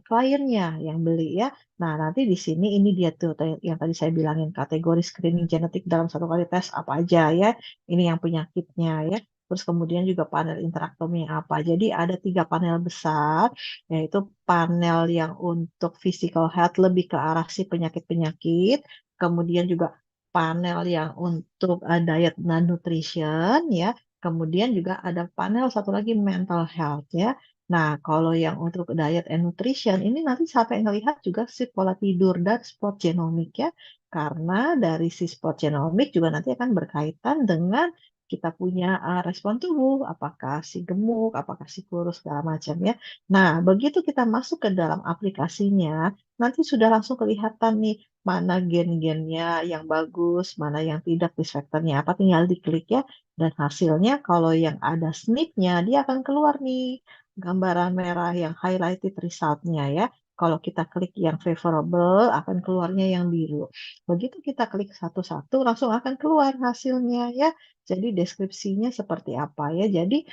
kliennya yang beli ya. Nah nanti di sini ini dia tuh yang tadi saya bilangin kategori screening genetik dalam satu kali tes apa aja ya. Ini yang penyakitnya ya. Terus kemudian juga panel interaktomi apa. Jadi ada 3 panel besar, yaitu panel yang untuk physical health lebih ke arah si penyakit-penyakit. Kemudian juga panel yang untuk diet dan nutrition ya. Kemudian juga ada panel satu lagi mental health ya. Nah, kalau yang untuk diet and nutrition ini nanti sampai ngelihat juga si pola tidur dan spot genomik ya. Karena dari si spot genomik juga nanti akan berkaitan dengan kita punya respon tubuh, apakah si gemuk, apakah si kurus, segala macam ya. Nah, begitu kita masuk ke dalam aplikasinya, nanti sudah langsung kelihatan nih mana gen-gennya yang bagus, mana yang tidak, risk factor-nya apa, tinggal diklik ya. Dan hasilnya kalau yang ada SNP-nya, dia akan keluar nih gambaran merah yang highlighted result-nya ya. Kalau kita klik yang favorable, akan keluarnya yang biru. Begitu kita klik satu-satu, langsung akan keluar hasilnya ya. Jadi deskripsinya seperti apa ya. Jadi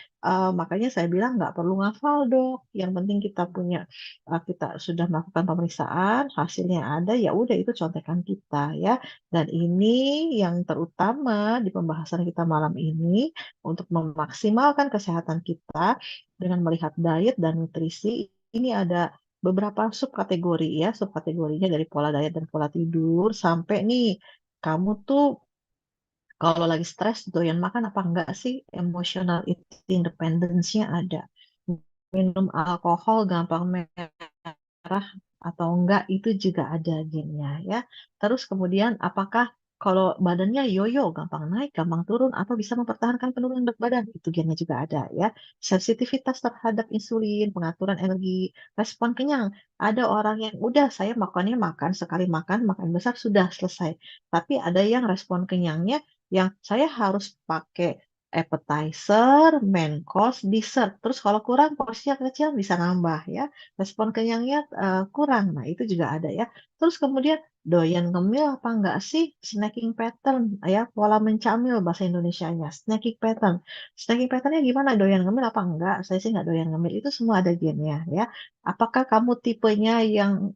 makanya saya bilang nggak perlu ngafal dok. Yang penting kita punya, kita sudah melakukan pemeriksaan, hasilnya ada, ya udah itu contekan kita ya. Dan ini yang terutama di pembahasan kita malam ini untuk memaksimalkan kesehatan kita dengan melihat diet dan nutrisi. Ini ada beberapa subkategori ya, subkategorinya dari pola diet dan pola tidur sampai nih kamu tuh kalau lagi stres doyan makan apa enggak sih? Emotional eating dependence-nya ada. Minum alkohol gampang merah atau enggak itu juga ada gennya ya. Terus kemudian apakah kalau badannya yoyo, gampang naik, gampang turun, atau bisa mempertahankan penurunan berat badan, itu gennya juga ada ya. Sensitivitas terhadap insulin, pengaturan energi, respon kenyang. Ada orang yang udah saya makannya makan, sekali makan, makan besar sudah selesai. Tapi ada yang respon kenyangnya yang saya harus pakai appetizer, main course, dessert. Terus kalau kurang porsinya kecil bisa nambah ya. Respon kenyangnya kurang. Nah, itu juga ada ya. Terus kemudian doyan ngemil apa enggak sih? Snacking pattern ya, pola mencamil bahasa Indonesianya. Snacking pattern. Snacking patternnya gimana? Doyan ngemil apa enggak? Saya sih enggak doyan ngemil. Itu semua ada gennya ya. Apakah kamu tipenya yang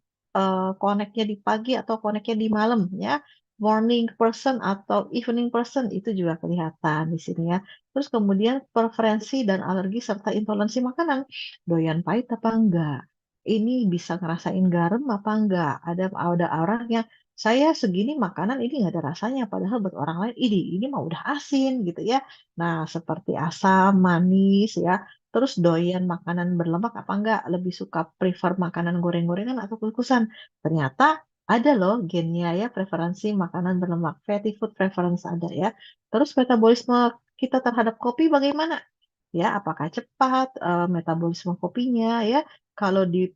connect-nya di pagi atau connect-nya di malam ya? Morning person atau evening person itu juga kelihatan di sini ya. Terus kemudian preferensi dan alergi serta intoleransi makanan. Doyan pahit apa enggak? Ini bisa ngerasain garam apa enggak? Ada orang yang saya segini makanan ini nggak ada rasanya, padahal buat orang lain ini mah udah asin gitu ya. Nah, seperti asam, manis ya. Terus doyan makanan berlemak apa enggak? Lebih suka prefer makanan goreng-gorengan atau kukusan? Ternyata ada loh gennya ya, preferensi makanan berlemak, fatty food preference ada ya. Terus metabolisme kita terhadap kopi bagaimana? Ya, apakah cepat metabolisme kopinya ya? Kalau di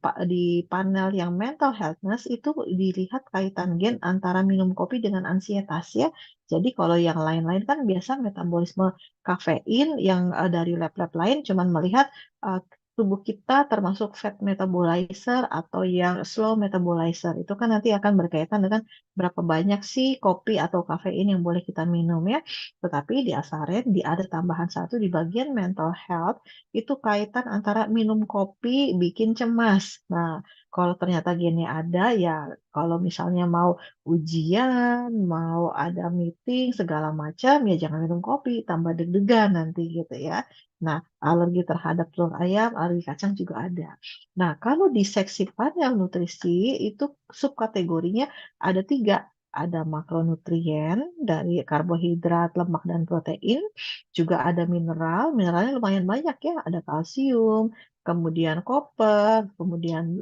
panel yang mental healthness itu dilihat kaitan gen antara minum kopi dengan ansietas ya. Jadi kalau yang lain-lain kan biasa metabolisme kafein yang dari lab-lab lain cuman melihat eh, tubuh kita termasuk fat metabolizer atau yang slow metabolizer. Itu kan nanti akan berkaitan dengan berapa banyak sih kopi atau kafein yang boleh kita minum ya. Tetapi di Asaren ada tambahan satu di bagian mental health itu kaitan antara minum kopi bikin cemas. Nah, kalau ternyata gennya ada ya kalau misalnya mau ujian, mau ada meeting segala macam ya jangan minum kopi, tambah deg-degan nanti gitu ya. Nah, alergi terhadap telur ayam, alergi kacang juga ada. Nah, kalau di seksi panel nutrisi itu subkategorinya ada 3. Ada makronutrien dari karbohidrat, lemak, dan protein. Juga ada mineral. Mineralnya lumayan banyak ya. Ada kalsium, kemudian koper, kemudian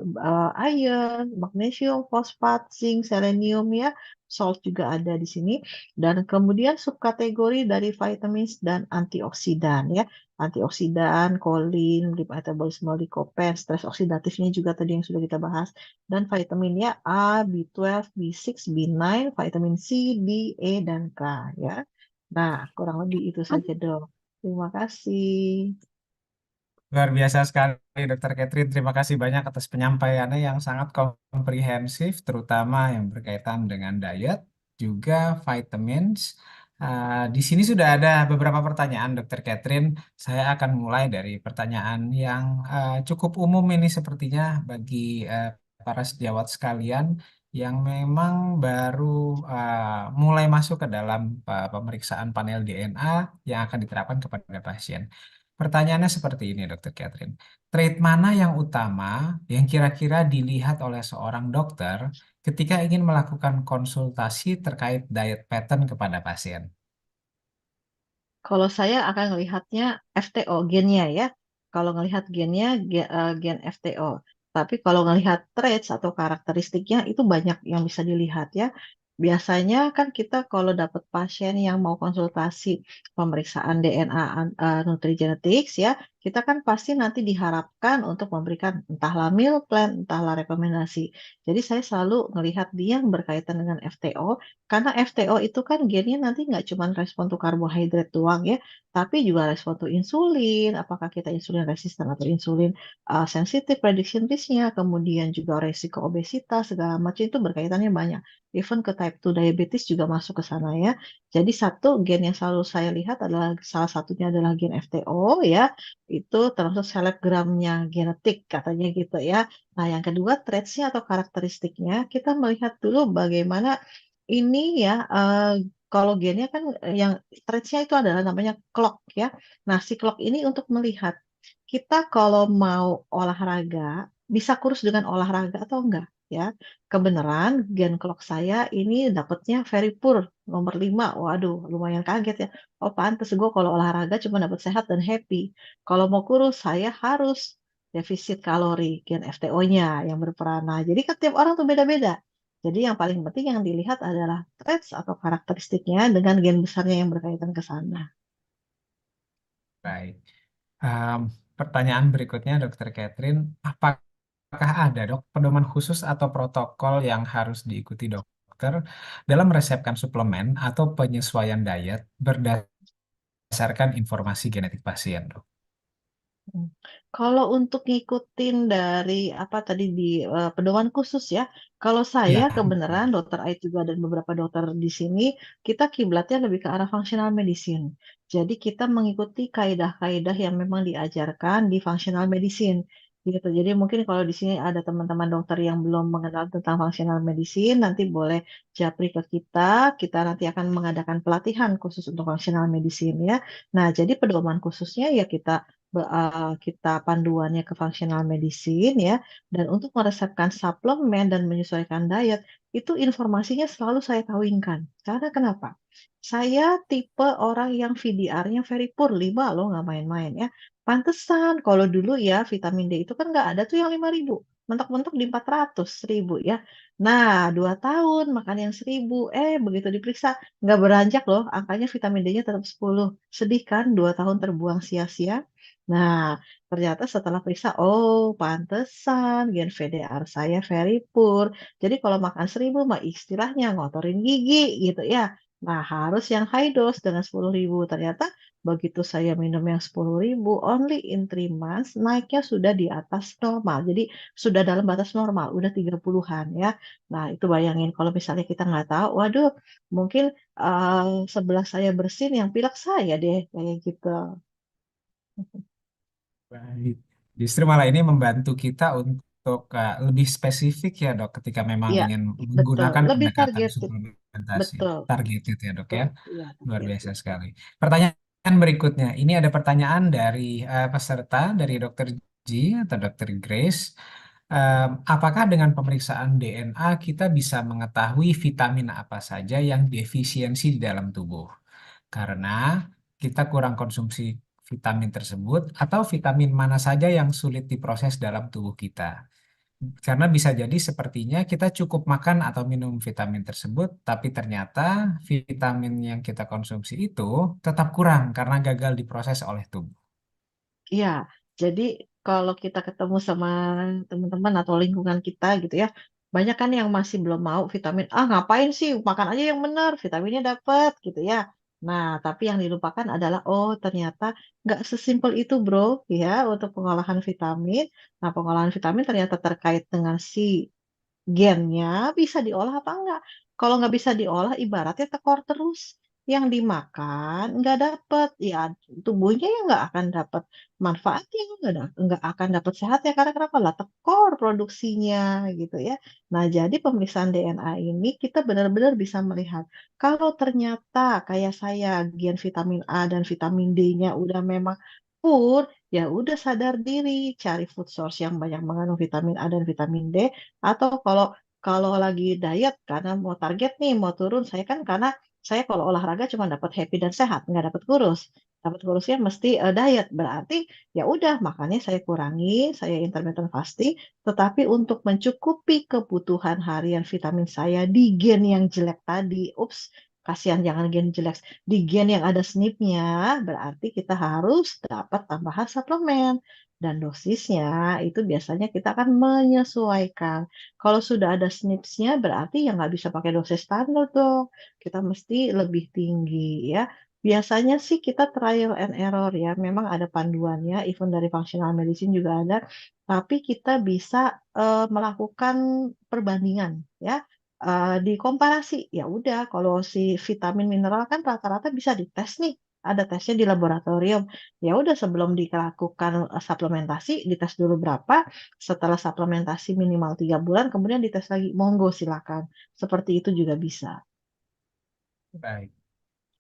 iron, magnesium, fosfat, zinc, selenium ya, salt juga ada di sini. Dan kemudian subkategori dari vitamins dan antioksidan ya. Antioksidan, kolin, metabolisme likopen, stres oksidatifnya juga tadi yang sudah kita bahas. Dan vitaminnya A, B12, B6, B9, vitamin C, D, E, dan K ya. Nah, kurang lebih itu saja dok. Terima kasih. Luar biasa sekali, Dokter Catherine. Terima kasih banyak atas penyampaiannya yang sangat komprehensif, terutama yang berkaitan dengan diet, juga vitamins. Di sini sudah ada beberapa pertanyaan, Dokter Catherine. Saya akan mulai dari pertanyaan yang cukup umum ini sepertinya bagi para sejawat sekalian yang memang baru mulai masuk ke dalam pemeriksaan panel DNA yang akan diterapkan kepada pasien. Pertanyaannya seperti ini, Dokter Catherine. Trait mana yang utama yang kira-kira dilihat oleh seorang dokter ketika ingin melakukan konsultasi terkait diet pattern kepada pasien? Kalau saya akan melihatnya FTO gennya ya. Kalau ngelihat gennya gen FTO. Tapi kalau ngelihat traits atau karakteristiknya itu banyak yang bisa dilihat ya. Biasanya kan kita kalau dapat pasien yang mau konsultasi pemeriksaan DNA nutrigenetics ya, kita kan pasti nanti diharapkan untuk memberikan entahlah meal plan, entahlah rekomendasi. Jadi saya selalu melihat dia yang berkaitan dengan FTO karena FTO itu kan gennya nanti nggak cuma respon to karbohidrat doang ya, tapi juga respon to insulin, apakah kita insulin resisten atau insulin sensitif, prediction risk-nya, kemudian juga resiko obesitas, segala macam itu berkaitannya banyak. Even ke type 2 diabetes juga masuk ke sana ya. Jadi satu gen yang selalu saya lihat adalah salah satunya adalah gen FTO ya, itu termasuk selebgramnya genetik katanya gitu ya. Nah yang kedua traits-nya atau karakteristiknya, kita melihat dulu bagaimana ini ya, kalau gennya kan yang traitsnya itu adalah namanya clock ya. Nah, si clock ini untuk melihat kita kalau mau olahraga bisa kurus dengan olahraga atau enggak ya. Kebenaran gen clock saya ini dapatnya very poor nomor 5. Waduh, lumayan kaget ya. Oh, pantes gue kalau olahraga cuma dapat sehat dan happy. Kalau mau kurus saya harus defisit kalori gen FTO-nya yang berperan. Nah, jadi kan tiap orang tuh beda-beda. Jadi yang paling penting yang dilihat adalah traits atau karakteristiknya dengan gen besarnya yang berkaitan ke sana. Baik. Em, Pertanyaan berikutnya, Dokter Catherine, apakah ada dok pedoman khusus atau protokol yang harus diikuti dokter dalam meresepkan suplemen atau penyesuaian diet berdasarkan informasi genetik pasien, dok? Hmm. Kalau untuk ngikutin dari apa tadi di pedoman khusus ya, kalau saya Ya, kebenaran dokter Ait juga dan beberapa dokter di sini kita kiblatnya lebih ke arah functional medicine. Jadi kita mengikuti kaidah-kaidah yang memang diajarkan di functional medicine. Gitu. Jadi mungkin kalau di sini ada teman-teman dokter yang belum mengenal tentang functional medicine, nanti boleh japri ke kita nanti akan mengadakan pelatihan khusus untuk functional medicine ya. Nah, jadi pedoman khususnya ya kita panduannya ke functional medicine ya, dan untuk meresepkan suplemen dan menyesuaikan diet itu informasinya selalu saya kawinkan. Karena kenapa? Saya tipe orang yang VDR-nya very poor, 5 loh, nggak main-main ya. Pantesan kalau dulu ya vitamin D itu kan nggak ada tuh yang 5.000, mentok-mentok di 400.000 ya. Nah, 2 tahun makan yang 1.000, begitu diperiksa nggak beranjak loh, angkanya vitamin D-nya tetap 10. Sedih kan, 2 tahun terbuang sia-sia. Nah, ternyata setelah periksa, oh pantesan gen VDR saya very poor. Jadi kalau makan 1.000 mah istilahnya ngotorin gigi gitu ya. Nah, harus yang high dose dengan 10.000. Ternyata begitu saya minum yang 10.000, only in 3 months naiknya sudah di atas normal. Jadi sudah dalam batas normal, udah 30-an ya. Nah, itu bayangin kalau misalnya kita nggak tahu, waduh, mungkin sebelah saya bersin yang pilek saya deh, kayak gitu. baik. Justru malah ini membantu kita untuk lebih spesifik ya dok, ketika memang Iya, ingin betul. menggunakan Lebih pendekatan targeted. suplementasi. Betul, Targeted ya dok ya, betul. Iya, luar biasa targeted. sekali. Pertanyaan berikutnya, ini ada pertanyaan dari peserta, dari dokter G atau dokter Grace. Apakah dengan pemeriksaan DNA kita bisa mengetahui vitamin apa saja yang defisiensi di dalam tubuh? Karena kita kurang konsumsi vitamin tersebut atau vitamin mana saja yang sulit diproses dalam tubuh kita. Karena bisa jadi sepertinya kita cukup makan atau minum vitamin tersebut, tapi ternyata vitamin yang kita konsumsi itu tetap kurang karena gagal diproses oleh tubuh. Iya, jadi kalau kita ketemu sama teman-teman atau lingkungan kita gitu ya, banyak kan yang masih belum mau vitamin. Ah, ngapain sih? Makan aja yang benar, vitaminnya dapat gitu ya. Nah, tapi yang dilupakan adalah, oh ternyata nggak sesimpel itu bro, ya untuk pengolahan vitamin. Nah, pengolahan vitamin ternyata terkait dengan si gennya bisa diolah apa enggak? Kalau nggak bisa diolah, ibaratnya tekor terus. Yang dimakan nggak dapet, ya tubuhnya ya nggak akan dapat manfaatnya, nggak akan dapat sehatnya karena kenapa lah tekor produksinya gitu ya. Nah jadi pemeriksaan DNA ini kita benar-benar bisa melihat kalau ternyata kayak saya gen vitamin A dan vitamin D-nya udah memang poor, ya udah sadar diri cari food source yang banyak mengandung vitamin A dan vitamin D atau kalau kalau lagi diet karena mau target nih mau turun saya kan karena saya kalau olahraga cuma dapat happy dan sehat nggak dapat kurus dapat kurusnya mesti diet berarti ya udah makanya saya kurangi saya intermittent fasting tetapi untuk mencukupi kebutuhan harian vitamin saya di gen yang jelek tadi ups kasihan jangan gen jelek di gen yang ada SNP-nya berarti kita harus dapat tambahan suplemen dan dosisnya itu biasanya kita akan menyesuaikan. Kalau sudah ada SNPs-nya berarti ya nggak bisa pakai dosis standar dong. Kita mesti lebih tinggi ya. Biasanya sih kita trial and error ya. Memang ada panduannya, even dari functional medicine juga ada. Tapi kita bisa melakukan perbandingan ya. Dikomparasi ya udah kalau si vitamin mineral kan rata-rata bisa dites nih ada tesnya di laboratorium. Ya udah sebelum dilakukan suplementasi, dites dulu berapa. Setelah suplementasi minimal 3 bulan, kemudian dites lagi. Monggo silakan. Seperti itu juga bisa. Baik.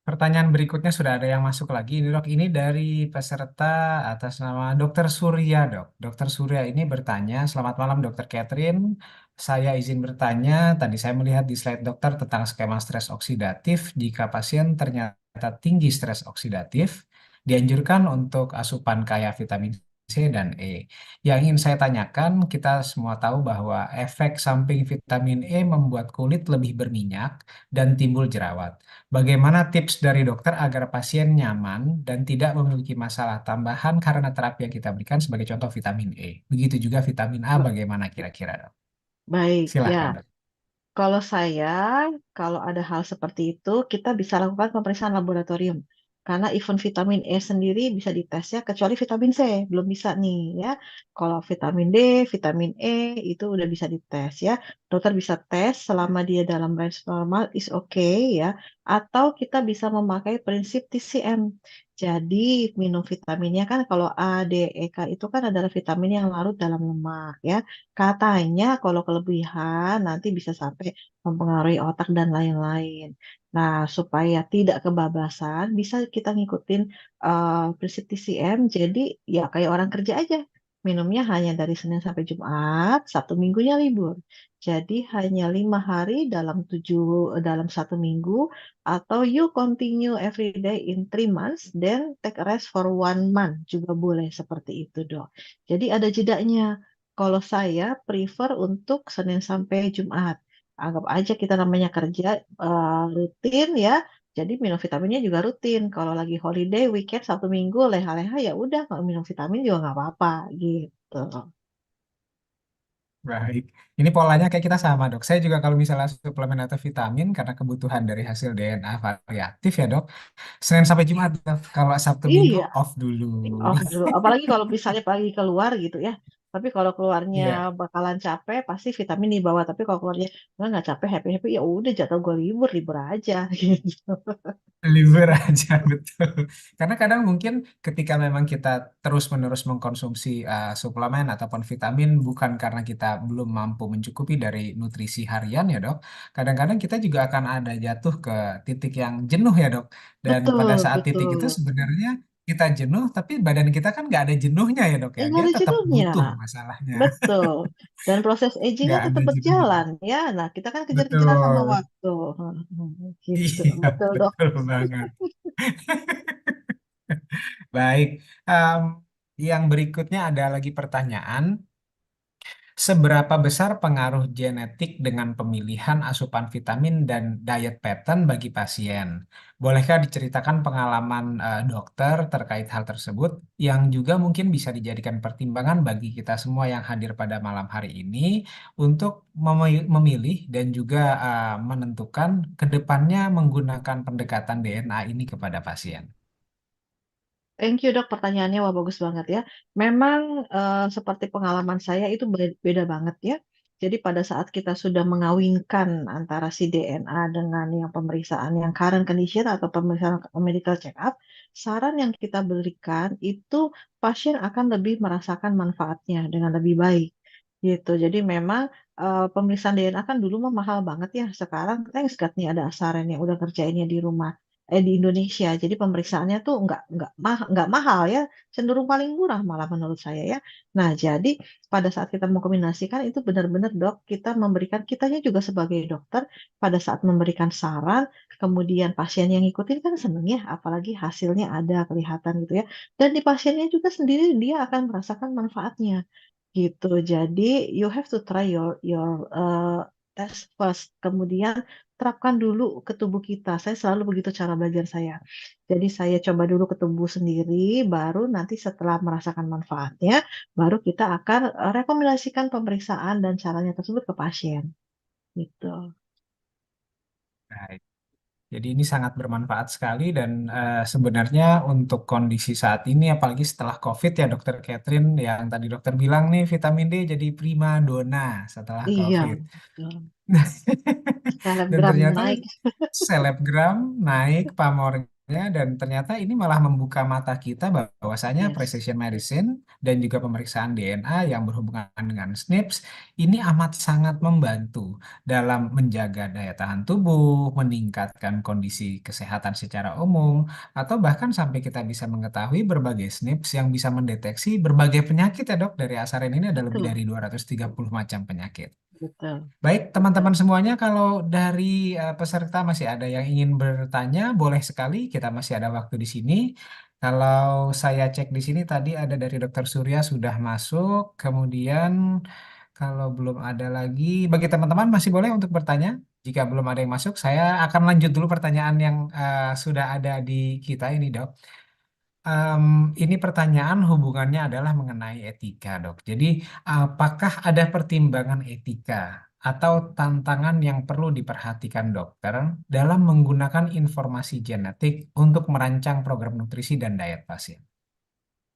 Pertanyaan berikutnya sudah ada yang masuk lagi, ini dok. Ini dari peserta atas nama Dokter Surya, dok. Dokter Surya ini bertanya, selamat malam Dokter Catherine. Saya izin bertanya, tadi saya melihat di slide dokter tentang skema stres oksidatif. Jika pasien ternyata tinggi stres oksidatif, dianjurkan untuk asupan kaya vitamin C dan E. Yang ingin saya tanyakan, kita semua tahu bahwa efek samping vitamin E membuat kulit lebih berminyak dan timbul jerawat. Bagaimana tips dari dokter agar pasien nyaman dan tidak memiliki masalah tambahan karena terapi yang kita berikan sebagai contoh vitamin E. Begitu juga vitamin A Ba- bagaimana kira-kira, dok? Baik, ya. Silahkan, dok. Kalau saya, kalau ada hal seperti itu, kita bisa lakukan pemeriksaan laboratorium. Karena even vitamin E sendiri bisa dites ya, kecuali vitamin C, belum bisa nih ya. Kalau vitamin D, vitamin E itu udah bisa dites ya. Dokter bisa tes selama dia dalam range normal is okay ya. Atau kita bisa memakai prinsip TCM. Jadi minum vitaminnya kan kalau A, D, E, K itu kan adalah vitamin yang larut dalam lemak ya. Katanya kalau kelebihan nanti bisa sampai mempengaruhi otak dan lain-lain. Nah, supaya tidak kebablasan, bisa kita ngikutin prinsip TCM. Jadi ya kayak orang kerja aja. Minumnya hanya dari Senin sampai Jumat, Sabtu Minggunya libur. Jadi hanya 5 hari dalam 1 minggu, atau you continue every day in 3 months, then take a rest for 1 month juga boleh seperti itu dok. Jadi ada jedanya. Kalau saya prefer untuk Senin sampai Jumat. Anggap aja kita namanya kerja rutin ya. Jadi minum vitaminnya juga rutin. Kalau lagi holiday, weekend, Sabtu Minggu, leha-leha ya udah nggak minum vitamin juga nggak apa-apa gitu. Baik. Ini polanya kayak kita sama, dok. Saya juga kalau misalnya suplemen atau vitamin karena kebutuhan dari hasil DNA variatif ya, dok. Senin sampai Jumat, dok. Kalau Sabtu Minggu Iya, off dulu. off dulu. Apalagi kalau misalnya pagi keluar gitu ya. Tapi kalau keluarnya Iya. bakalan capek, pasti vitamin dibawa. Tapi kalau keluarnya nggak capek, happy happy, ya udah jatuh gue libur, libur aja gitu. Libur aja, betul. Karena kadang mungkin ketika memang kita terus-menerus mengkonsumsi suplemen ataupun vitamin bukan karena kita belum mampu mencukupi dari nutrisi harian ya dok. Kadang-kadang kita juga akan ada jatuh ke titik yang jenuh ya dok. Dan pada Betul, saat titik itu betul. sebenarnya kita jenuh tapi badan kita kan nggak ada jenuhnya ya dok ya. Nggak Dia ada tetap jenuhnya. butuh masalahnya. Betul. Dan proses agingnya Nggak ada tetap jenuhnya. berjalan ya. Nah, kita kan kejar-kejaran sama Betul. waktu. Gitu. Iya, Betul dok. betul banget. Baik. Em, yang berikutnya ada lagi pertanyaan. Seberapa besar pengaruh genetik dengan pemilihan asupan vitamin dan diet pattern bagi pasien? Bolehkah diceritakan pengalaman dokter terkait hal tersebut yang juga mungkin bisa dijadikan pertimbangan bagi kita semua yang hadir pada malam hari ini untuk memilih dan juga menentukan ke depannya menggunakan pendekatan DNA ini kepada pasien? Thank you dok, pertanyaannya wah bagus banget ya. Memang seperti pengalaman saya itu beda banget ya. Jadi pada saat kita sudah mengawinkan antara si DNA dengan yang pemeriksaan yang current condition atau pemeriksaan medical check up, saran yang kita berikan itu pasien akan lebih merasakan manfaatnya dengan lebih baik. Gitu. Jadi memang pemeriksaan DNA kan dulu mah mahal banget ya. Sekarang thanks God nih ada Asaren yang udah kerjainnya di rumah di Indonesia. Jadi pemeriksaannya tuh nggak mahal ya, cenderung paling murah malah menurut saya ya. Nah, jadi pada saat kita mengkombinasikan itu benar-benar dok, kita memberikan kitanya juga sebagai dokter pada saat memberikan saran, kemudian pasien yang ngikutin kan seneng ya, apalagi hasilnya ada kelihatan gitu ya. Dan di pasiennya juga sendiri dia akan merasakan manfaatnya gitu. Jadi you have to try your test first. Kemudian terapkan dulu ke tubuh kita. Saya selalu begitu cara belajar saya. Jadi saya coba dulu ke tubuh sendiri, baru nanti setelah merasakan manfaatnya, baru kita akan rekomendasikan pemeriksaan dan caranya tersebut ke pasien. Gitu. Baik. Jadi ini sangat bermanfaat sekali dan sebenarnya untuk kondisi saat ini apalagi setelah COVID ya Dokter Catherine yang tadi dokter bilang nih vitamin D jadi prima dona setelah Iya, COVID. betul. Dan Selebgram ternyata naik. selebgram naik pamornya dan ternyata ini malah membuka mata kita bahwasanya Yes. precision medicine dan juga pemeriksaan DNA yang berhubungan dengan SNPs ini amat sangat membantu dalam menjaga daya tahan tubuh, meningkatkan kondisi kesehatan secara umum, atau bahkan sampai kita bisa mengetahui berbagai SNPs yang bisa mendeteksi berbagai penyakit ya dok. Dari Asaren ini ada lebih Betul, dari 230 macam penyakit. betul, Baik, betul. teman-teman semuanya, kalau dari peserta masih ada yang ingin bertanya, boleh sekali. Kita masih ada waktu di sini. Kalau saya cek di sini tadi ada dari Dokter Surya sudah masuk. Kemudian kalau belum ada lagi, bagi teman-teman masih boleh untuk bertanya. Jika belum ada yang masuk, saya akan lanjut dulu pertanyaan yang sudah ada di kita ini, Dok. Em, ini pertanyaan hubungannya adalah mengenai etika, Dok. Jadi, apakah ada pertimbangan etika atau tantangan yang perlu diperhatikan dokter dalam menggunakan informasi genetik untuk merancang program nutrisi dan diet pasien?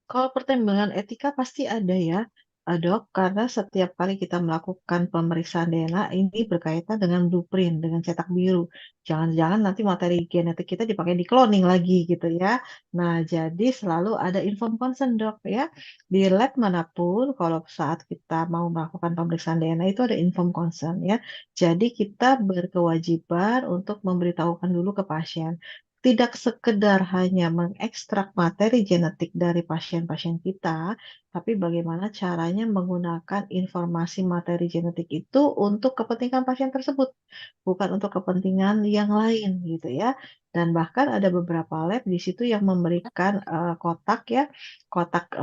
Kalau pertimbangan etika pasti ada ya, Dok, karena setiap kali kita melakukan pemeriksaan DNA ini berkaitan dengan blueprint, dengan cetak biru. Jangan-jangan nanti materi genetik kita dipakai di cloning lagi gitu ya. Nah, jadi selalu ada inform consent, Dok ya. Di lab manapun, kalau saat kita mau melakukan pemeriksaan DNA itu ada inform consent ya. Jadi kita berkewajiban untuk memberitahukan dulu ke pasien tidak sekedar hanya mengekstrak materi genetik dari pasien-pasien kita, tapi bagaimana caranya menggunakan informasi materi genetik itu untuk kepentingan pasien tersebut, bukan untuk kepentingan yang lain gitu ya. Dan bahkan ada beberapa lab di situ yang memberikan kotak ya, kotak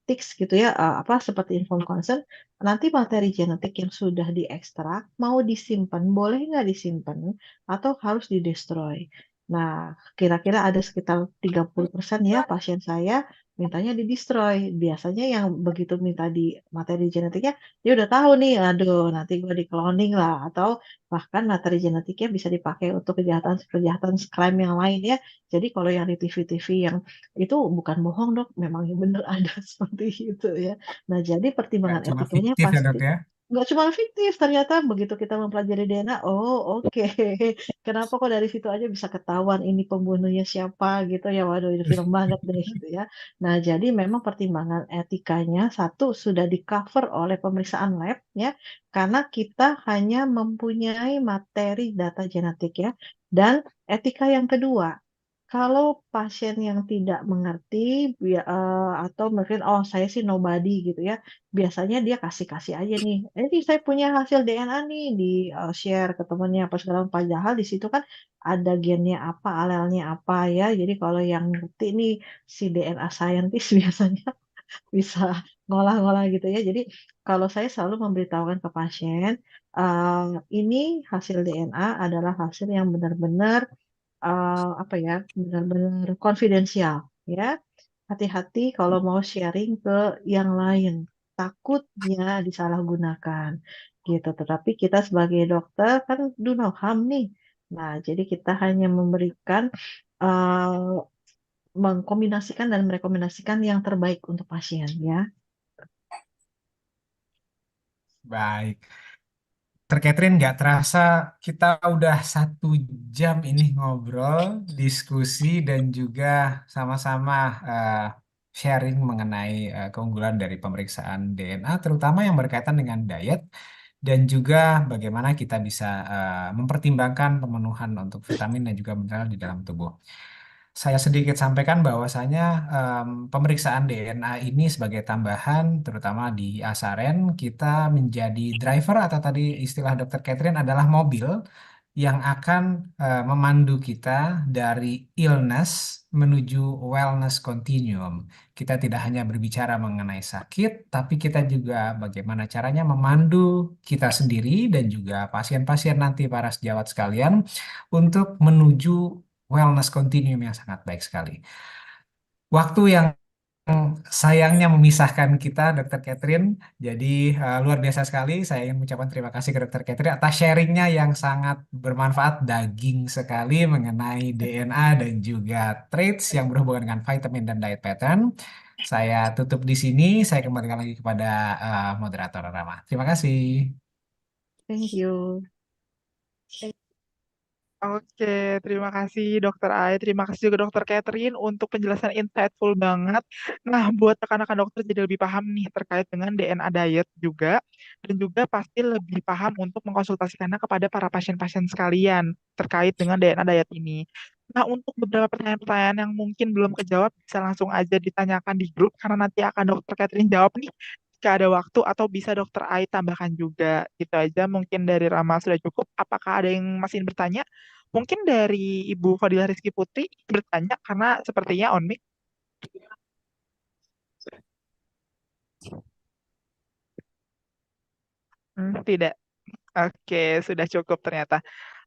tiks gitu ya, apa seperti inform consent. Nanti materi genetik yang sudah diekstrak mau disimpan, boleh nggak disimpan atau harus di-destroy. Nah, kira-kira ada sekitar 30% ya pasien saya mintanya di-destroy. Biasanya yang begitu minta di materi genetiknya, dia udah tahu nih, aduh nanti gue di-cloning lah. Atau bahkan materi genetiknya bisa dipakai untuk kejahatan-kejahatan crime yang lain ya. Jadi kalau yang di TV-TV yang itu bukan bohong dok, memang bener ada seperti itu ya. Nah, jadi Nggak pertimbangan cuma etikanya fiktif ya pasti dok ya? nggak cuma fiktif, ternyata begitu kita mempelajari DNA, oh oke, kenapa kok dari situ aja bisa ketahuan ini pembunuhnya siapa gitu ya, waduh itu film banget deh gitu ya. Nah jadi memang pertimbangan etikanya satu sudah di cover oleh pemeriksaan lab ya, karena kita hanya mempunyai materi data genetik ya, dan etika yang kedua. Kalau pasien yang tidak mengerti atau mungkin oh saya sih nobody gitu ya, biasanya dia kasih-kasih aja nih. Ini saya punya hasil DNA nih di share ke temennya apa segala macam. Padahal di situ kan ada gennya apa, alelnya apa ya. Jadi kalau yang ngerti nih si DNA scientist biasanya bisa ngolah-ngolah gitu ya. Jadi kalau saya selalu memberitahukan ke pasien, ini hasil DNA adalah hasil yang benar-benar apa ya, benar-benar konfidensial ya. Hati-hati kalau mau sharing ke yang lain, takutnya disalahgunakan gitu. Tetapi kita sebagai dokter kan do no harm nih. Nah, jadi kita hanya memberikan mengkombinasikan dan merekomendasikan yang terbaik untuk pasien ya. Baik. Dr. Catherine, nggak terasa kita udah 1 jam ini ngobrol, diskusi, dan juga sama-sama eh, sharing mengenai keunggulan dari pemeriksaan DNA, terutama yang berkaitan dengan diet, dan juga bagaimana kita bisa mempertimbangkan pemenuhan untuk vitamin dan juga mineral di dalam tubuh. Saya sedikit sampaikan bahwasanya pemeriksaan DNA ini sebagai tambahan, terutama di Asaren, kita menjadi driver atau tadi istilah Dr. Catherine adalah mobil yang akan memandu kita dari illness menuju wellness continuum. Kita tidak hanya berbicara mengenai sakit, tapi kita juga bagaimana caranya memandu kita sendiri dan juga pasien-pasien nanti para sejawat sekalian untuk menuju wellness continuum yang sangat baik sekali. Waktu yang sayangnya memisahkan kita, Dr. Catherine. Jadi luar biasa sekali. Saya ingin mengucapkan terima kasih ke Dr. Catherine atas sharingnya yang sangat bermanfaat, daging sekali mengenai DNA dan juga traits yang berhubungan dengan vitamin dan diet pattern. Saya tutup di sini. Saya kembalikan lagi kepada moderator Rama. Terima kasih. Thank you. Oke, terima kasih Dokter Ai, terima kasih juga Dokter Catherine untuk penjelasan insightful banget. Nah, buat rekan-rekan dokter jadi lebih paham nih terkait dengan DNA diet juga, dan juga pasti lebih paham untuk mengkonsultasikannya kepada para pasien-pasien sekalian terkait dengan DNA diet ini. Nah, untuk beberapa pertanyaan-pertanyaan yang mungkin belum kejawab, bisa langsung aja ditanyakan di grup, karena nanti akan Dokter Catherine jawab nih jika ada waktu, atau bisa Dokter Ai tambahkan juga. Gitu aja, mungkin dari Rama sudah cukup. Apakah ada yang masih ingin bertanya? Mungkin dari Ibu Fadilah Rizky Putri bertanya karena sepertinya on mic. Tidak. Oke, sudah cukup ternyata.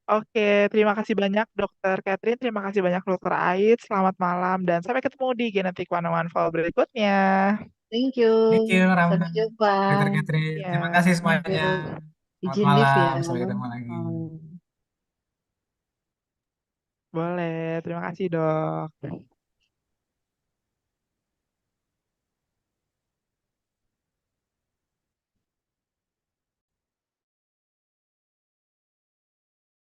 Oke, terima kasih banyak Dokter Catherine, terima kasih banyak Dokter Ait. Selamat malam dan sampai ketemu di Genetik One One Fall berikutnya. Thank you. Thank you, Rama. Sampai jumpa. Dr. Catherine. Ya, Terima kasih Thank you. semuanya. Selamat Izin live malam. ya. Sampai ketemu lagi. Hmm. boleh. Terima kasih, Dok.